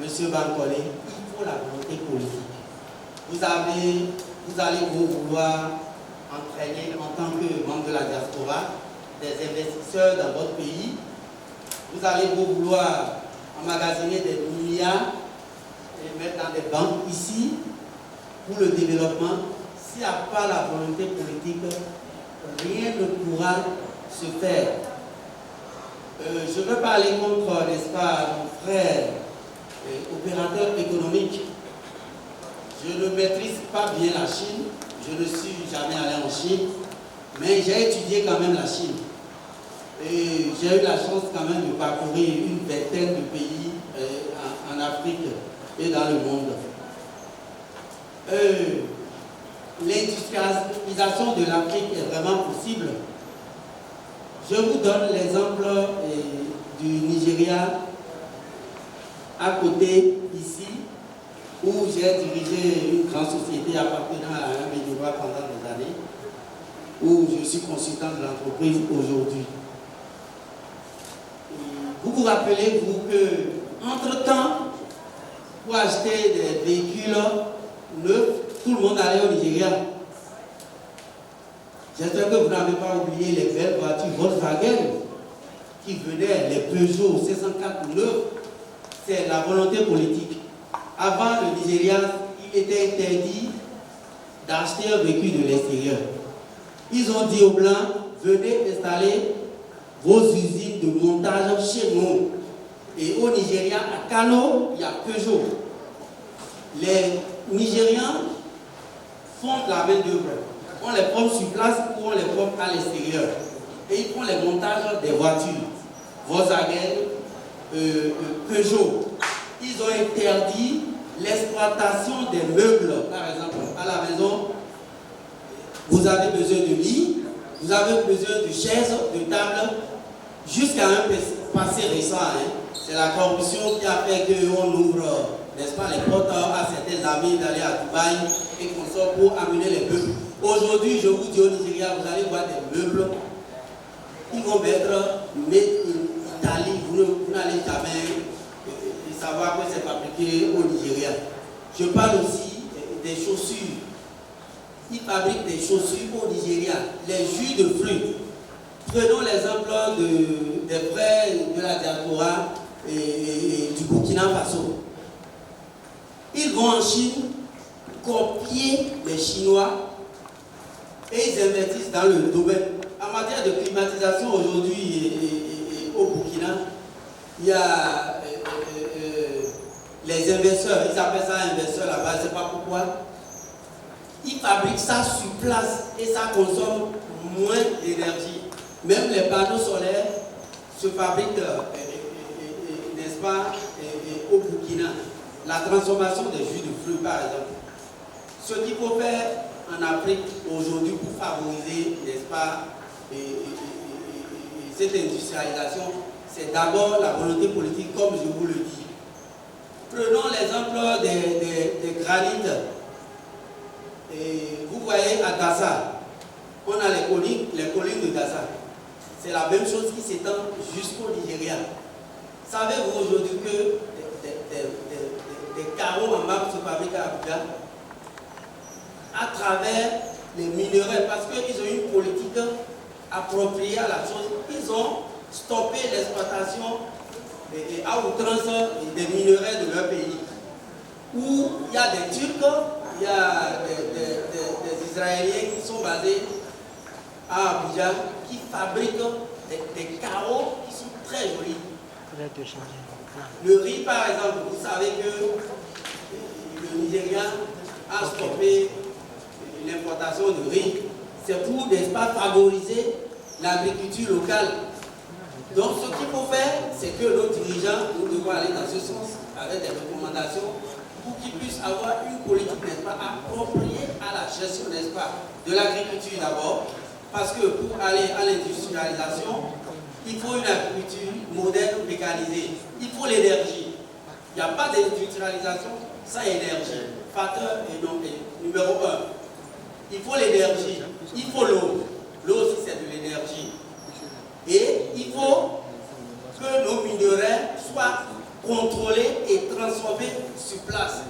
M. Bancolé, il faut la volonté politique. Vous allez vouloir entraîner en tant que membre de la diaspora des investisseurs dans votre pays. Vous allez vouloir emmagasiner des milliards et mettre dans des banques ici pour le développement. S'il n'y a pas la volonté politique, rien ne pourra se faire. Je veux parler contre, n'est-ce pas, mon frère, opérateur économique. Je ne maîtrise pas bien la Chine, je ne suis jamais allé en Chine, mais j'ai étudié quand même la Chine. Et j'ai eu la chance quand même de parcourir une vingtaine de pays en Afrique et dans le monde. L'industrialisation de l'Afrique est vraiment possible. Je vous donne l'exemple du Nigeria, à côté ici. où j'ai dirigé une grande société appartenant à un Médinois pendant des années, où je suis consultant de l'entreprise aujourd'hui. Vous vous rappelez, vous, que entre-temps, pour acheter des véhicules neufs, tout le monde allait au Nigeria. J'espère que vous n'avez pas oublié les belles voitures Volkswagen qui venaient, les Peugeot 504 neufs. C'est la volonté politique. Avant le Nigeria, il était interdit d'acheter un véhicule de l'extérieur. Ils ont dit aux Blancs, venez installer vos usines de montage chez nous. Et au Nigeria, à Kano, il y a Peugeot. Les Nigérians font la main d'œuvre. On les prend sur place ou on les prend à l'extérieur. Et ils font les montages des voitures. Volkswagen, Peugeot. Ils ont interdit l'exploitation des meubles. Par exemple, à la maison, vous avez besoin de lit, vous avez besoin de chaises, de tables, jusqu'à un passé récent. C'est la corruption qui a fait qu'on ouvre, n'est-ce pas, les portes à certains amis d'aller à Dubaï et qu'on sort pour amener les meubles. Aujourd'hui, je vous dis au Nigeria, vous allez voir des meubles, ils vont mettre Made in Italie, vous n'allez jamais savoir que c'est fabriqué au Nigeria. Je parle aussi des chaussures. Ils fabriquent des chaussures au Nigeria, les jus de fruits. Prenons l'exemple des frères de la diaspora et du Burkina Faso. Ils vont en Chine copier les Chinois et ils investissent dans le domaine. En matière de climatisation aujourd'hui au Burkina, il y a les investisseurs, ils appellent ça investisseurs là-bas, je ne sais pas pourquoi. Ils fabriquent ça sur place et ça consomme moins d'énergie. Même les panneaux solaires se fabriquent, n'est-ce pas, au Burkina. La transformation des jus de fruits, par exemple. Ce qu'il faut faire en Afrique aujourd'hui pour favoriser, n'est-ce pas, cette industrialisation, c'est d'abord la volonté politique, comme je vous le dis. Prenons l'exemple des granites. Et vous voyez à Dassa, on a les collines de Dassa. C'est la même chose qui s'étend jusqu'au Nigeria. Savez-vous aujourd'hui que des carreaux en marbre se fabriquent à Abuja à travers les minerais, parce qu'ils ont une politique appropriée à la chose. Ils ont stoppé l'exploitation à outrance des minerais de leur pays. Où il y a des Turcs, il y a des Israéliens qui sont basés à Abuja, qui fabriquent des carreaux qui sont très jolis. Le riz, par exemple, vous savez que le Nigeria a stoppé l'importation de riz. C'est pour, n'est-ce pas, favoriser l'agriculture locale. Donc ce qu'il faut faire, c'est que nos dirigeants, nous devons aller dans ce sens avec des recommandations pour qu'ils puissent avoir une politique, n'est-ce pas, appropriée à la gestion, n'est-ce pas, de l'agriculture d'abord, parce que pour aller à l'industrialisation, il faut une agriculture moderne, mécanisée. Il faut l'énergie. Il n'y a pas d'industrialisation sans énergie. Facteur numéro 1. Il faut l'énergie. Il faut l'eau. L'eau aussi, c'est de l'énergie. Et il faut que nos minerais soient contrôlés et transformés sur place.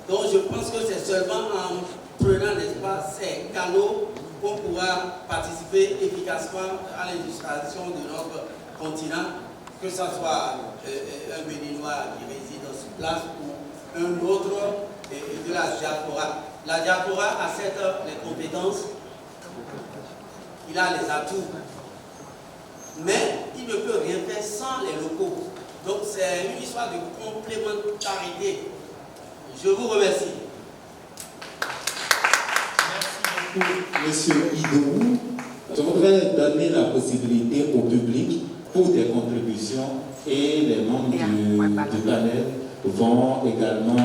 Donc je pense que c'est seulement en prenant, n'est-ce pas, ces canaux qu'on pourra participer efficacement à l'industrialisation de notre continent, que ce soit un Béninois qui réside sur place ou un autre de la diaspora. La diaspora a certes les compétences, il a les atouts, mais il ne peut rien faire sans les locaux. Donc c'est une histoire de complémentarité. Je vous remercie. Monsieur Idou, je voudrais donner la possibilité au public pour des contributions et les membres du panel vont également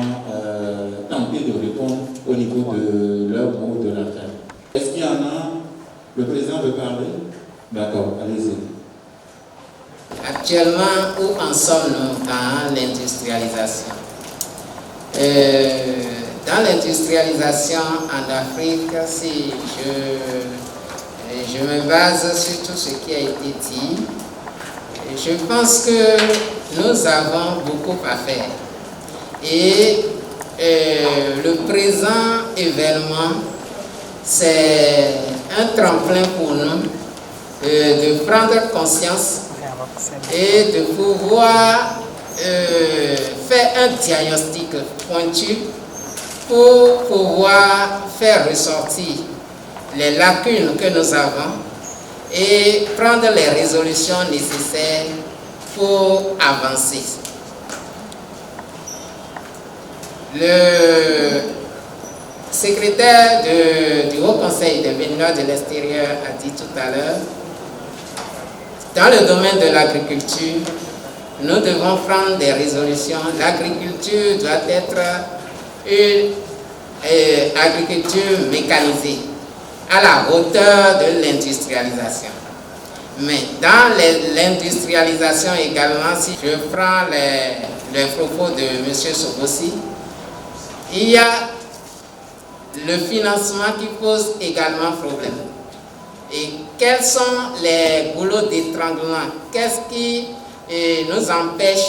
tenter de répondre au niveau de leur mot de la fin. Est-ce qu'il y en a? Le président veut parler? D'accord, allez-y. Actuellement, où en sommes-nous dans l'industrialisation? Dans l'industrialisation en Afrique, si je me base sur tout ce qui a été dit, je pense que nous avons beaucoup à faire. Et le présent événement, c'est un tremplin pour nous de prendre conscience et de pouvoir faire un diagnostic pointu pour pouvoir faire ressortir les lacunes que nous avons et prendre les résolutions nécessaires pour avancer. Le secrétaire du Haut Conseil des Béninois de l'extérieur a dit tout à l'heure, dans le domaine de l'agriculture, nous devons prendre des résolutions. L'agriculture doit être une agriculture mécanisée, à la hauteur de l'industrialisation. Mais dans l'industrialisation également, si je prends les propos de M. Sogossi, il y a le financement qui pose également problème. Et quels sont les goulots d'étranglement? Qu'est-ce qui nous empêche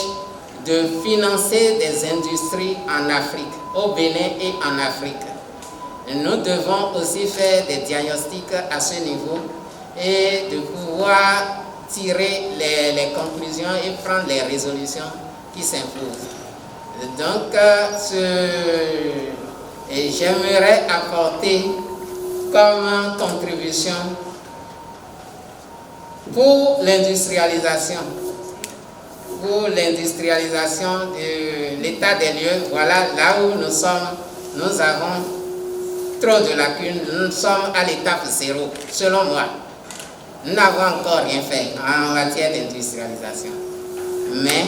de financer des industries en Afrique, au Bénin et en Afrique? Nous devons aussi faire des diagnostics à ce niveau et de pouvoir tirer les conclusions et prendre les résolutions qui s'imposent. Donc, j'aimerais apporter comme contribution pour l'industrialisation. Pour l'industrialisation de l'état des lieux, voilà là où nous sommes, nous avons trop de lacunes, nous sommes à l'étape 0, selon moi. Nous n'avons encore rien fait en matière d'industrialisation. Mais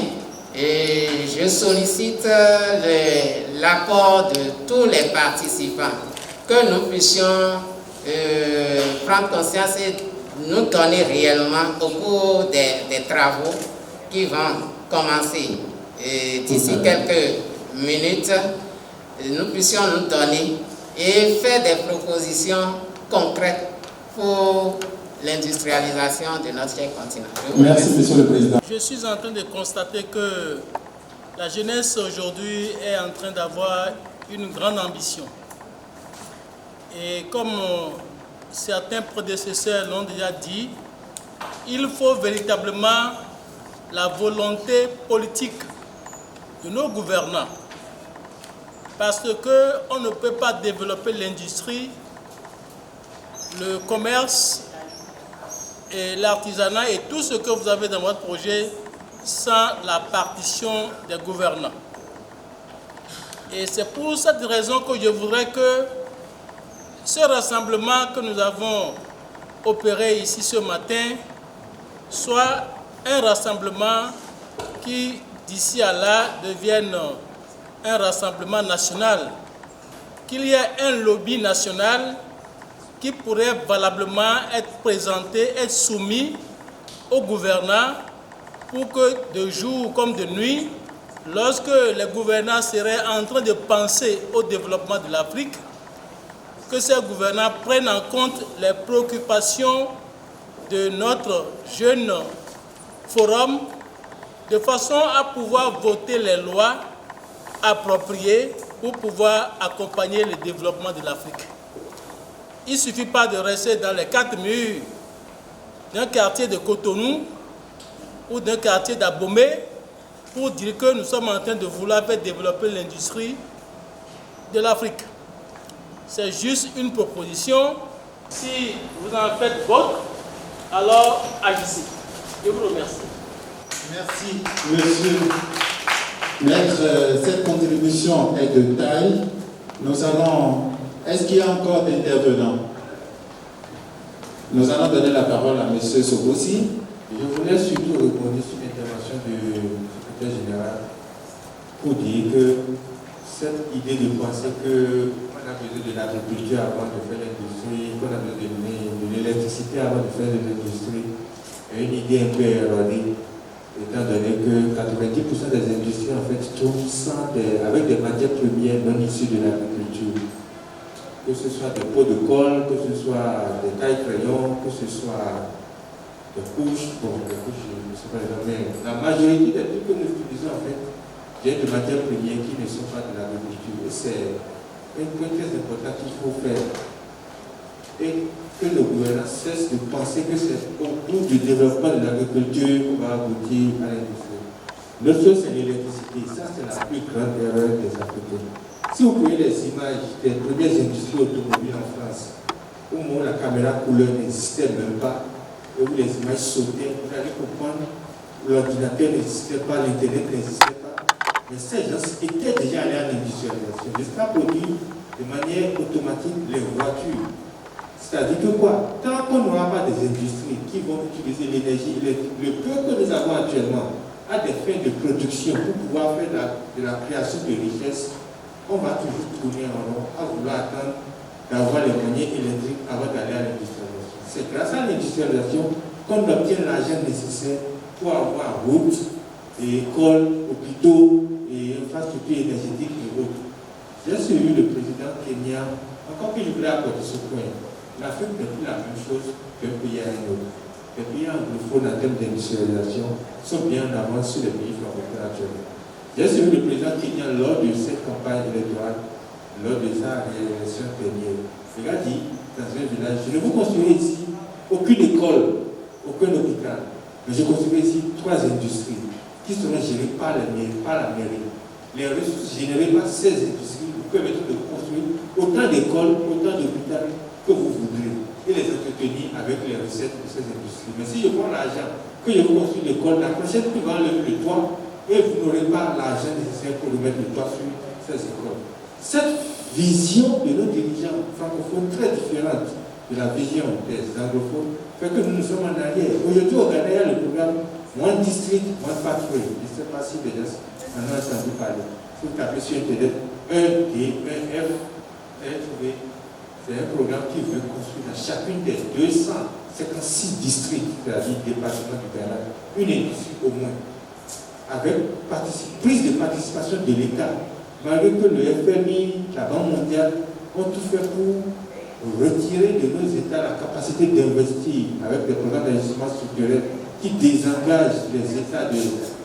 je sollicite l'apport de tous les participants, que nous puissions prendre conscience et nous donner réellement au cours des travaux qui vont commencer d'ici quelques minutes, nous puissions nous donner et faire des propositions concrètes pour l'industrialisation de notre cher continent. Merci, Monsieur le Président. Je suis en train de constater que la jeunesse aujourd'hui est en train d'avoir une grande ambition. Et comme certains prédécesseurs l'ont déjà dit, il faut véritablement la volonté politique de nos gouvernants. Parce qu'on ne peut pas développer l'industrie, le commerce et l'artisanat et tout ce que vous avez dans votre projet sans la partition des gouvernants. Et c'est pour cette raison que je voudrais que ce rassemblement que nous avons opéré ici ce matin soit un rassemblement qui, d'ici à là, devienne un rassemblement national, qu'il y ait un lobby national qui pourrait valablement être présenté, être soumis aux gouvernants pour que de jour comme de nuit, lorsque les gouvernants seraient en train de penser au développement de l'Afrique, que ces gouvernants prennent en compte les préoccupations de notre jeune forum de façon à pouvoir voter les lois appropriées pour pouvoir accompagner le développement de l'Afrique. Il ne suffit pas de rester dans les 4 murs d'un quartier de Cotonou ou d'un quartier d'Abomey pour dire que nous sommes en train de vouloir faire développer l'industrie de l'Afrique. C'est juste une proposition. Si vous en faites votre, alors agissez. Je vous remercie. Merci, monsieur. Maître, cette contribution est de taille. Nous allons... Est-ce qu'il y a encore d'intervenants? Nous allons donner la parole à monsieur Sogossi. Je voulais surtout rebondir sur l'intervention du secrétaire général pour dire que cette idée de penser qu'on a besoin de l'agriculture avant de faire l'industrie, qu'on a besoin de l'électricité avant de faire de l'industrie, est une idée un peu erronée. Et étant donné que 90% des industries en fait tournent avec des matières premières non issues de l'agriculture. Que ce soit des pots de colle, que ce soit des tailles crayons, que ce soit des couches, des couches, je ne sais pas les noms, mais la majorité des trucs que nous utilisons en fait viennent de matières premières qui ne sont pas de l'agriculture. Et c'est un point très important qu'il faut faire. Et que le gouvernement cesse de penser que c'est au cours du développement de l'agriculture qu'on va aboutir à l'industrie. L'autre chose, c'est l'électricité. Ça, c'est la plus grande erreur des Africains. Si vous voyez les images des premières industries automobiles en France, au moment où la caméra couleur n'existait même pas, et où les images sautaient, vous allez comprendre, l'ordinateur n'existait pas, l'Internet n'existait pas. Mais ces gens étaient déjà allés à l'industrialisation. Jusqu'à produire de manière automatique les voitures. C'est-à-dire que quoi? Tant qu'on n'aura pas des industries qui vont utiliser l'énergie électrique, le peu que nous avons actuellement, à des fins de production pour pouvoir faire de la création de richesses, on va toujours tourner en rond à vouloir attendre d'avoir les moyens électriques avant d'aller à l'industrialisation. C'est grâce à l'industrialisation qu'on obtient l'argent nécessaire pour avoir routes, écoles, hôpitaux et infrastructures énergétiques et autres. J'ai suivi le président Kenya, encore que je voulais apporter ce point. L'Afrique n'est plus la même chose qu'un pays à un autre. Les pays anglophones en termes d'industrialisation sont bien en avance sur les pays francophones actuellement. J'ai suivi le président Kenya lors de cette campagne électorale, lors de sa réélection dernière. Il a dit dans un village, je ne vous construirai ici aucune école, aucun hôpital, mais je construirai ici 3 industries qui seront gérées par la mairie. Les ressources générées par ces industries vous permettront de construire autant d'écoles, autant d'hôpitaux que vous voudrez et les entretenir avec les recettes de ces industries. Mais si je prends l'argent, que je vous construis l'école, la prochaine qui va enlever le toit et vous n'aurez pas l'argent nécessaire pour remettre le toit sur ces écoles. Cette vision de nos dirigeants francophones très différente de la vision des anglophones fait que nous sommes en arrière. Aujourd'hui au Ghana, il y a le programme One District, One Pathway. Je ne sais pas si les gens en ont entendu parler. Si vous tapez sur Internet, EDEF, c'est un programme qui veut construire dans chacune des 256 districts, c'est-à-dire départements du Ghana, une industrie au moins, avec prise de participation de l'État. Malgré que le FMI, la Banque mondiale, ont tout fait pour retirer de nos États la capacité d'investir avec des programmes d'investissement structurel qui désengagent les États de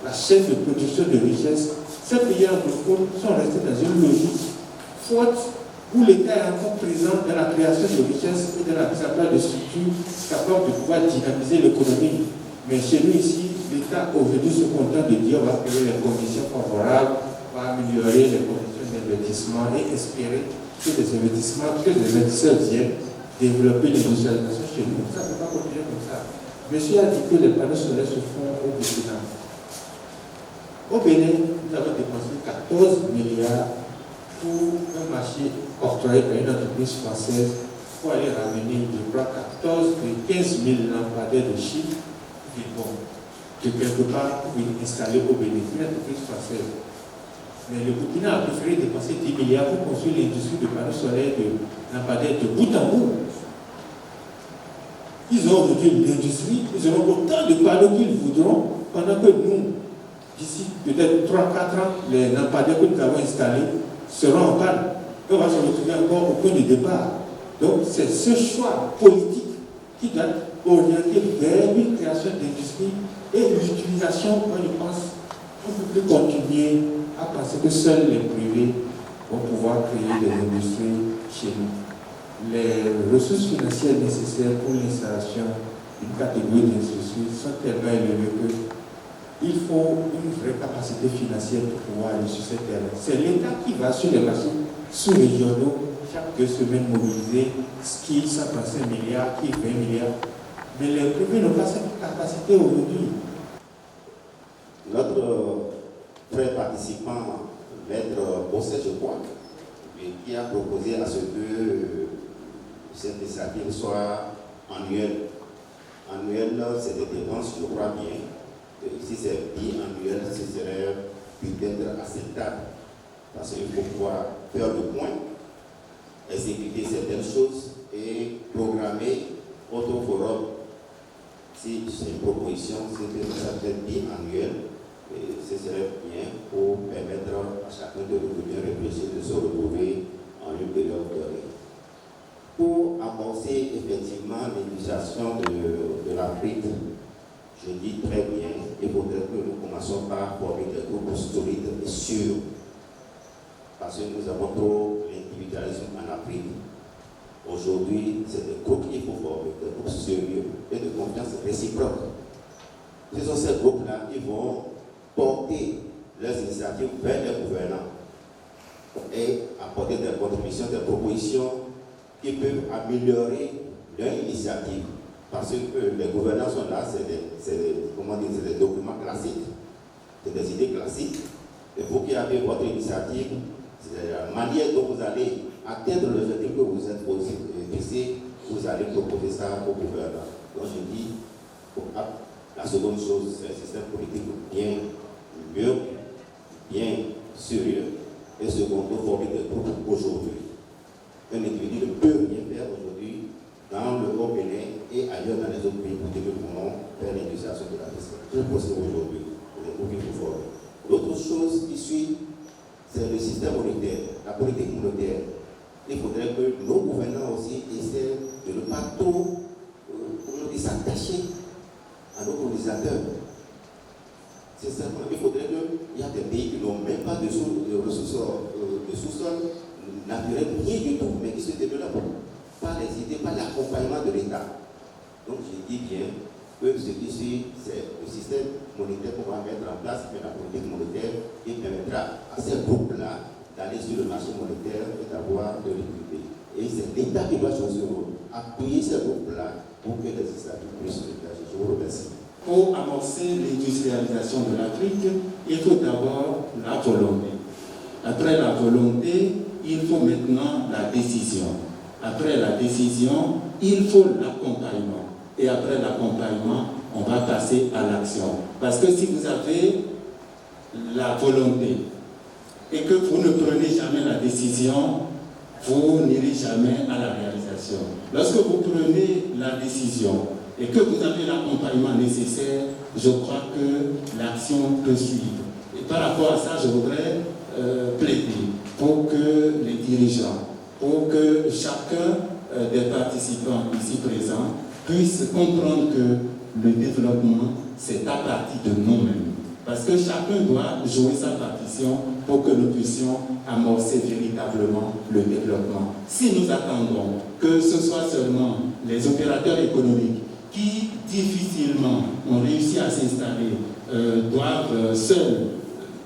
la chaîne de production de richesses. Ces pays anglophones sont restés dans une logique forte où l'État est encore présent dans la création de richesses et dans la mise en place de structures capables de pouvoir dynamiser l'économie. Mais chez nous ici, l'État aujourd'hui se contente de dire on va créer les conditions favorables, on va améliorer les conditions d'investissement et espérer que les investisseurs viennent développer l'industrialisation chez nous. Ça ne peut pas continuer comme ça. Monsieur a dit que les panneaux solaires se font au Bénin. Au Bénin, nous avons dépensé 14 milliards pour un marché octroyé par une entreprise française pour aller ramener, je crois, 15 000 lampadaires de Chine de quelque part pour installer au Bénin, une entreprise française. Mais le Burkina a préféré dépenser 10 milliards pour construire l'industrie de panneaux solaires de lampadaires de bout en bout. Ils ont aujourd'hui l'industrie, ils auront autant de panneaux qu'ils voudront, pendant que nous, d'ici peut-être 3-4 ans, les lampadaires que nous avons installés seront en panne. Et on va se retrouver encore au point de départ. Donc c'est ce choix politique qui doit orienter vers une création d'industrie et l'utilisation, moi je pense, on ne peut plus continuer à penser que seuls les privés vont pouvoir créer des industries chez nous. Les ressources financières nécessaires pour l'installation d'une catégorie d'industrie sont tellement élevées qu'il faut une vraie capacité financière pour pouvoir aller sur ce terrain. C'est l'État qui va sur les marchés sous-régionaux chaque 2 semaines mobiliser qui 135 milliards, qui 20 milliards. Mais les privés n'ont pas cette capacité aujourd'hui. Notre frère participant, Maître Bosset, je crois, qui a proposé à ce que cette initiative soit annuelle. Annuelle, c'est des dépenses, je crois bien. Si c'est biannuel, ce serait peut-être acceptable. Parce qu'il faut pouvoir faire le point, exécuter certaines choses et programmer autre forum. si c'est une proposition, c'est que ça peut être biannuel, et ce serait bien pour permettre à chacun de revenir réfléchir, de se retrouver en une période donnée. Pour amorcer effectivement l'initiation de l'Afrique, je dis très bien, il faudrait que nous commencions par former des groupes solides et sûrs. Parce que nous avons trop l'individualisme en Afrique. Aujourd'hui, c'est des groupes qu'il faut former, des groupes sérieux et de confiance réciproque. Ce sont ces groupes-là qui vont porter leurs initiatives vers les gouvernants et apporter des contributions, des propositions qui peuvent améliorer leur initiative. Parce que les gouvernants sont là, c'est des documents classiques, c'est des idées classiques. Et vous qui avez votre initiative, c'est la manière dont vous allez atteindre l'objectif que vous êtes fixé, vous allez proposer ça au gouvernement. Donc je dis, la seconde chose, c'est un système politique bien sérieux. Et secondo, former des groupes aujourd'hui. Un individu ne peut rien faire aujourd'hui dans le Haut-Bénin et ailleurs dans les autres pays pour que nous pouvons faire l'industrie de la pêche. Je pense qu'aujourd'hui, les groupes qu'il faut former. L'autre chose qui suit, c'est le système monétaire, la politique monétaire. Il faudrait que nos gouvernants aussi essaient de ne pas trop s'attacher à nos colonisateurs. C'est seulement, il faudrait qu'il y a des pays qui n'ont même pas de sous-sol naturel, rien du tout, mais qui se développent par les idées, par l'accompagnement de l'État. Donc je dis bien que ce qui suit, c'est le système monétaire qu'on va mettre en place, mais la politique monétaire qui permettra à ces groupes-là d'aller sur le marché monétaire et d'avoir de liquidité. Et c'est l'État qui doit jouer ce rôle, appuyer ces groupes-là pour que les initiatives puissent se dégager. Je vous remercie. Pour amorcer l'industrialisation de l'Afrique, il faut d'abord la volonté. Après la volonté, il faut maintenant la décision. Après la décision, il faut l'accompagnement. Et après l'accompagnement, on va passer à l'action. Parce que si vous avez la volonté et que vous ne prenez jamais la décision, vous n'irez jamais à la réalisation. Lorsque vous prenez la décision et que vous avez l'accompagnement nécessaire, je crois que l'action peut suivre. Et par rapport à ça, je voudrais plaider pour que les dirigeants, pour que chacun des participants ici présents puisse comprendre que le développement, c'est à partir de nous-mêmes. Parce que chacun doit jouer sa partition pour que nous puissions amorcer véritablement le développement. Si nous attendons que ce soit seulement les opérateurs économiques qui difficilement ont réussi à s'installer, doivent seuls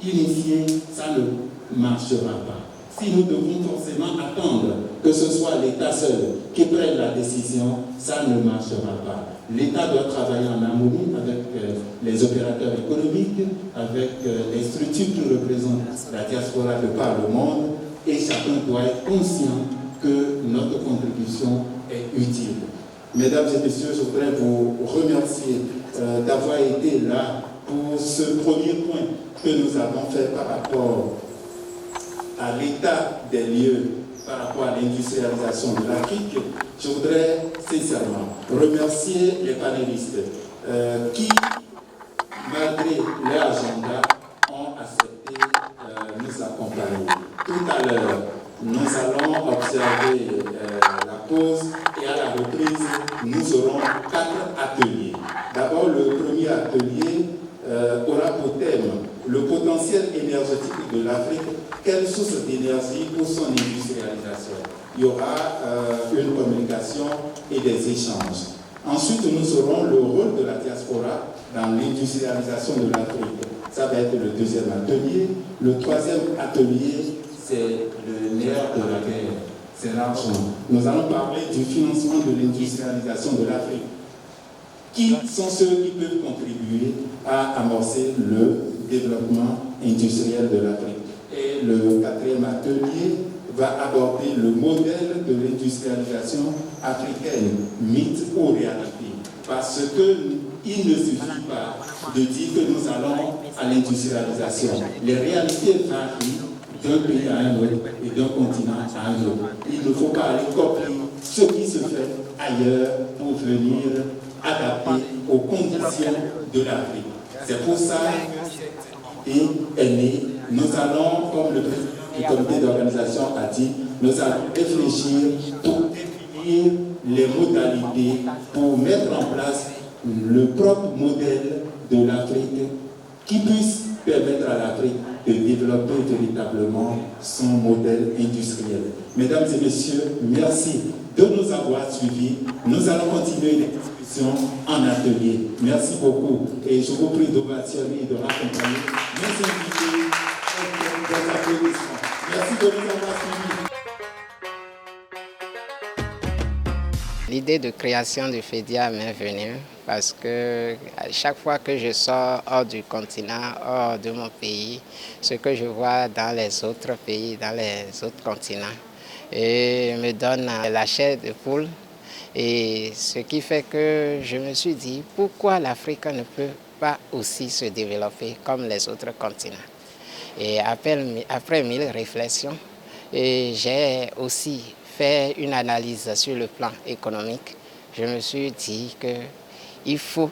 initier, ça ne marchera pas. Si nous devons forcément attendre que ce soit l'État seul qui prenne la décision, ça ne marchera pas. L'État doit travailler en harmonie avec les opérateurs économiques, avec les structures qui représentent la diaspora de par le monde, et chacun doit être conscient que notre contribution est utile. Mesdames et messieurs, je voudrais vous remercier d'avoir été là pour ce premier point que nous avons fait par rapport à l'état des lieux, par rapport à l'industrialisation de l'Afrique. Je voudrais sincèrement remercier les panélistes qui, malgré leur agenda, ont accepté de nous accompagner. Tout à l'heure, nous allons observer la pause et à la reprise, nous aurons 4 ateliers. D'abord, le premier atelier aura pour thème le potentiel énergétique de l'Afrique, quelle source d'énergie pour son industrialisation. Il y aura une communication et des échanges. Ensuite, nous aurons le rôle de la diaspora dans l'industrialisation de l'Afrique. Ça va être le deuxième atelier. Le troisième atelier, c'est le nerf de la guerre, c'est l'argent. Nous allons parler du financement de l'industrialisation de l'Afrique. Qui sont ceux qui peuvent contribuer à amorcer le développement industriel de l'Afrique? Et le quatrième atelier va aborder le modèle de l'industrialisation africaine, mythe ou réalité. Parce qu'il ne suffit pas de dire que nous allons à l'industrialisation. Les réalités varient d'un pays à un autre et d'un continent à un autre. Il ne faut pas aller copier ce qui se fait ailleurs pour venir adapter aux conditions de l'Afrique. C'est pour ça qu'est né. Nous allons, comme le président du comité d'organisation a dit, nous allons réfléchir pour définir les modalités pour mettre en place le propre modèle de l'Afrique qui puisse permettre à l'Afrique de développer véritablement son modèle industriel. Mesdames et messieurs, merci de nous avoir suivis. Nous allons continuer les discussions en atelier. Merci beaucoup et je vous prie d'ovationner et de raccompagner mes invités pour des applaudissements. Merci de nous avoir suivis. L'idée de création du FEDIA m'est venue parce que à chaque fois que je sors hors du continent, hors de mon pays, ce que je vois dans les autres pays, dans les autres continents, et me donne la chair de poule. Et ce qui fait que je me suis dit, pourquoi l'Afrique ne peut pas aussi se développer comme les autres continents? Et après 1000 réflexions, j'ai aussi fait une analyse sur le plan économique. Je me suis dit qu'il faut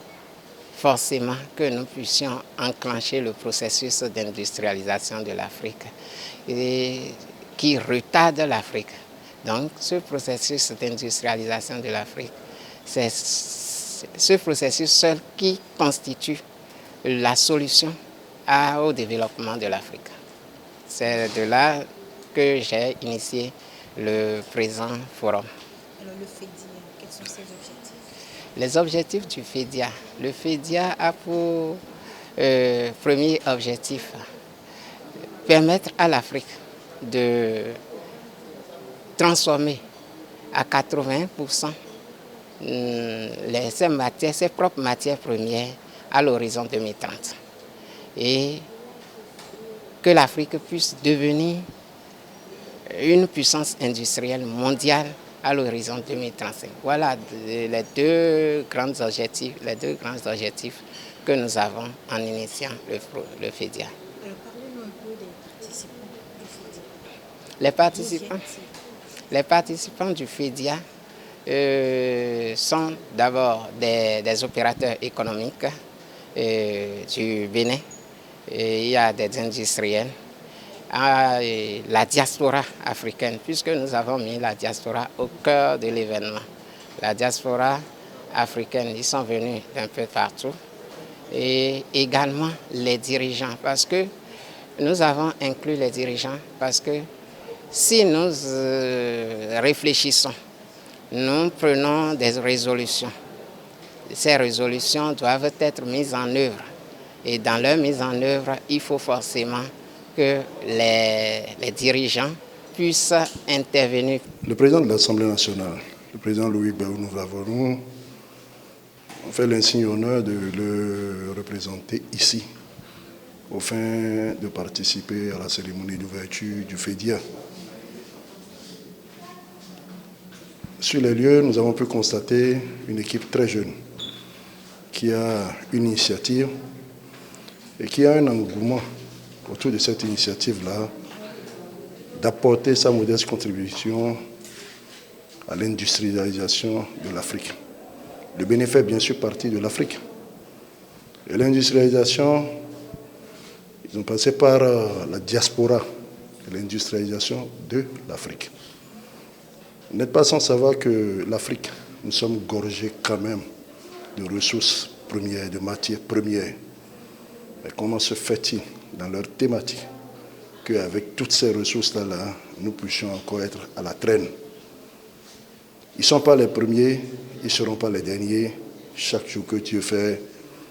forcément que nous puissions enclencher le processus d'industrialisation de l'Afrique qui retarde l'Afrique. Donc, ce processus d'industrialisation de l'Afrique, c'est ce processus seul qui constitue la solution au développement de l'Afrique. C'est de là que j'ai initié le présent forum. Alors le FEDIA, quels sont ses objectifs? Les objectifs du FEDIA. Le FEDIA a pour premier objectif permettre à l'Afrique de transformer à 80% ses propres matières premières à l'horizon 2030. Et que l'Afrique puisse devenir une puissance industrielle mondiale à l'horizon 2035. Voilà les deux grands objectifs que nous avons en initiant le FEDIA. Alors parlez-nous un peu des participants du FEDIA. Les participants du FEDIA sont d'abord des opérateurs économiques du Bénin. Il y a des industriels. La diaspora africaine, puisque nous avons mis la diaspora au cœur de l'événement. La diaspora africaine, ils sont venus d'un peu partout. Et également les dirigeants, parce que nous avons inclus les dirigeants, parce que si nous réfléchissons, nous prenons des résolutions. Ces résolutions doivent être mises en œuvre. Et dans leur mise en œuvre, il faut forcément que les dirigeants puissent intervenir. Le président de l'Assemblée nationale, le président Louis Béou-Nouvelle-Avonu, on fait l'insigne honneur de le représenter ici, afin de participer à la cérémonie d'ouverture du FEDIA. Sur les lieux, nous avons pu constater une équipe très jeune qui a une initiative et qui a un engouement autour de cette initiative-là, d'apporter sa modeste contribution à l'industrialisation de l'Afrique. Le Bénin fait bien sûr partie de l'Afrique. Et l'industrialisation, ils ont passé par la diaspora, l'industrialisation de l'Afrique. Vous n'êtes pas sans savoir que l'Afrique, nous sommes gorgés quand même de ressources premières, de matières premières. Mais comment se fait-il dans leur thématique qu'avec toutes ces ressources-là, nous puissions encore être à la traîne? Ils ne sont pas les premiers, ils ne seront pas les derniers. Chaque jour que Dieu fait,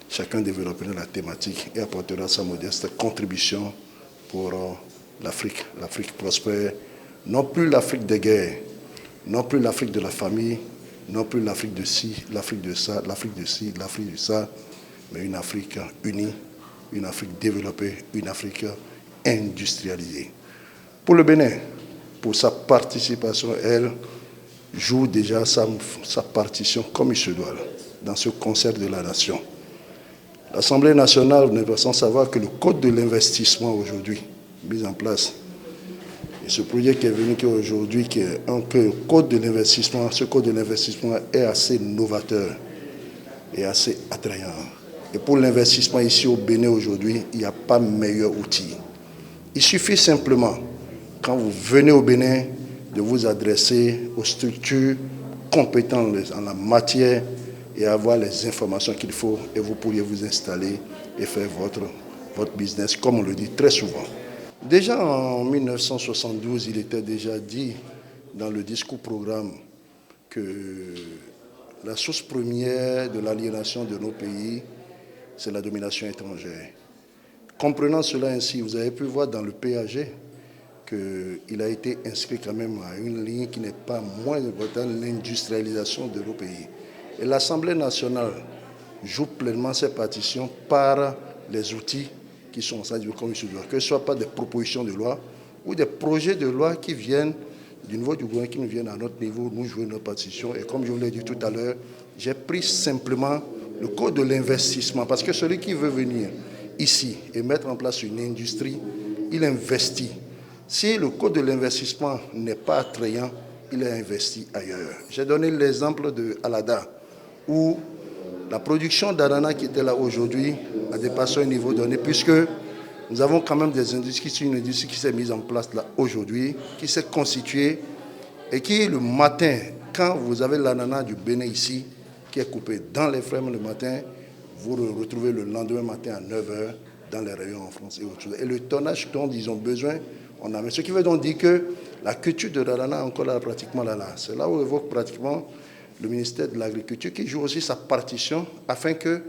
chacun développera la thématique et apportera sa modeste contribution pour l'Afrique. L'Afrique prospère, non plus l'Afrique des guerres, non plus l'Afrique de la famille, non plus l'Afrique de ci, l'Afrique de ça, l'Afrique de ci, l'Afrique de ça, mais une Afrique unie, une Afrique développée, une Afrique industrialisée. Pour le Bénin, pour sa participation, elle joue déjà sa partition comme il se doit dans ce concert de la nation. L'Assemblée nationale, vous n'êtes pas sans savoir que le code de l'investissement aujourd'hui, mis en place, et ce projet qui est venu aujourd'hui, qui est un code de l'investissement, ce code de l'investissement est assez novateur. est assez attrayant. Et pour l'investissement ici au Bénin aujourd'hui, il n'y a pas meilleur outil. Il suffit simplement, quand vous venez au Bénin, de vous adresser aux structures compétentes en la matière et avoir les informations qu'il faut, et vous pourriez vous installer et faire votre business, comme on le dit très souvent. Déjà en 1972, il était déjà dit dans le discours programme que la source première de l'aliénation de nos pays, c'est la domination étrangère. Comprenant cela ainsi, vous avez pu voir dans le PAG qu'il a été inscrit quand même à une ligne qui n'est pas moins importante, l'industrialisation de nos pays. Et l'Assemblée nationale joue pleinement ses partitions par les outils qui sont en train de comme il se doit, que ce soit pas des propositions de loi ou des projets de loi qui viennent du niveau du gouvernement, qui nous viennent à notre niveau, nous jouer notre partition. Et comme je vous l'ai dit tout à l'heure, j'ai pris simplement le code de l'investissement, parce que celui qui veut venir ici et mettre en place une industrie, il investit. Si le code de l'investissement n'est pas attrayant, il est investi ailleurs. J'ai donné l'exemple de Alada, où la production d'ananas qui était là aujourd'hui a dépassé un niveau donné, puisque nous avons quand même des industries, une industrie qui s'est mise en place là aujourd'hui, qui s'est constituée et qui, le matin, quand vous avez l'ananas du Bénin ici, qui est coupé dans les fermes le matin, vous le retrouvez le lendemain matin à 9h dans les rayons en France et autre chose. Et le tonnage dont ils ont besoin, on a. Ce qui veut donc dire que la culture de l'ananas encore là, pratiquement là. C'est là où on évoque pratiquement le ministère de l'Agriculture qui joue aussi sa partition afin que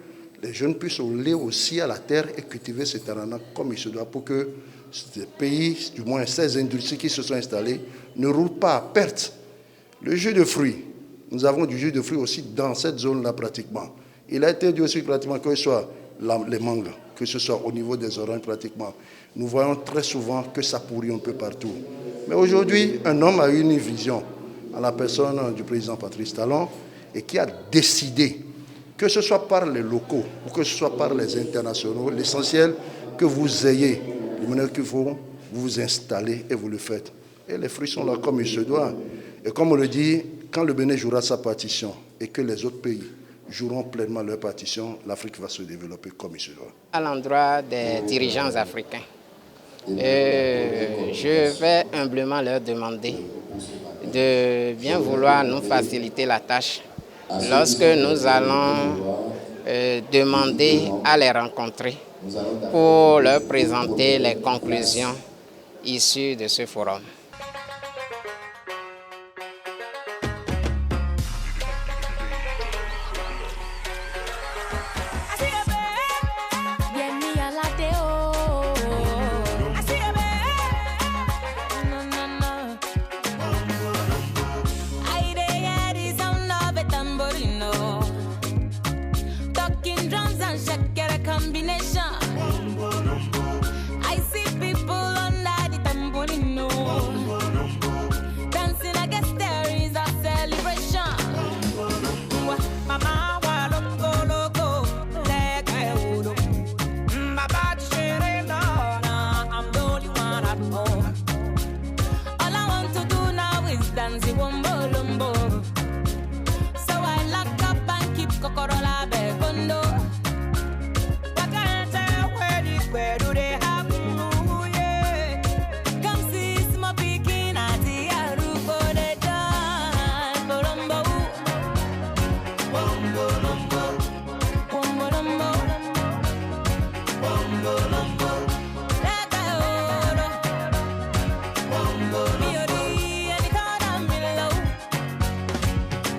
les jeunes puissent aller aussi à la terre et cultiver cet ananas comme il se doit pour que ces pays, du moins ces industries qui se sont installées, ne roulent pas à perte. Le jus de fruits, nous avons du jus de fruits aussi dans cette zone-là pratiquement. Il a été dit aussi pratiquement que ce soit les mangues, que ce soit au niveau des oranges pratiquement. Nous voyons très souvent que ça pourrit un peu partout. Mais aujourd'hui, un homme a eu une vision à la personne du président Patrice Talon et qui a décidé, que ce soit par les locaux ou que ce soit par les internationaux, l'essentiel que vous ayez les moyens qu'il faut, vous vous installez et vous le faites. Et les fruits sont là comme il se doit. Et comme on le dit, quand le Bénin jouera sa partition et que les autres pays joueront pleinement leur partition, l'Afrique va se développer comme il se doit. À l'endroit des dirigeants africains, je vais humblement leur demander de bien vouloir nous faciliter la tâche lorsque nous allons demander à les rencontrer pour leur présenter les conclusions issues de ce forum.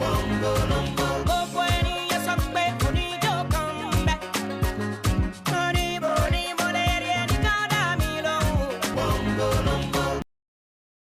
Bongo, bongo.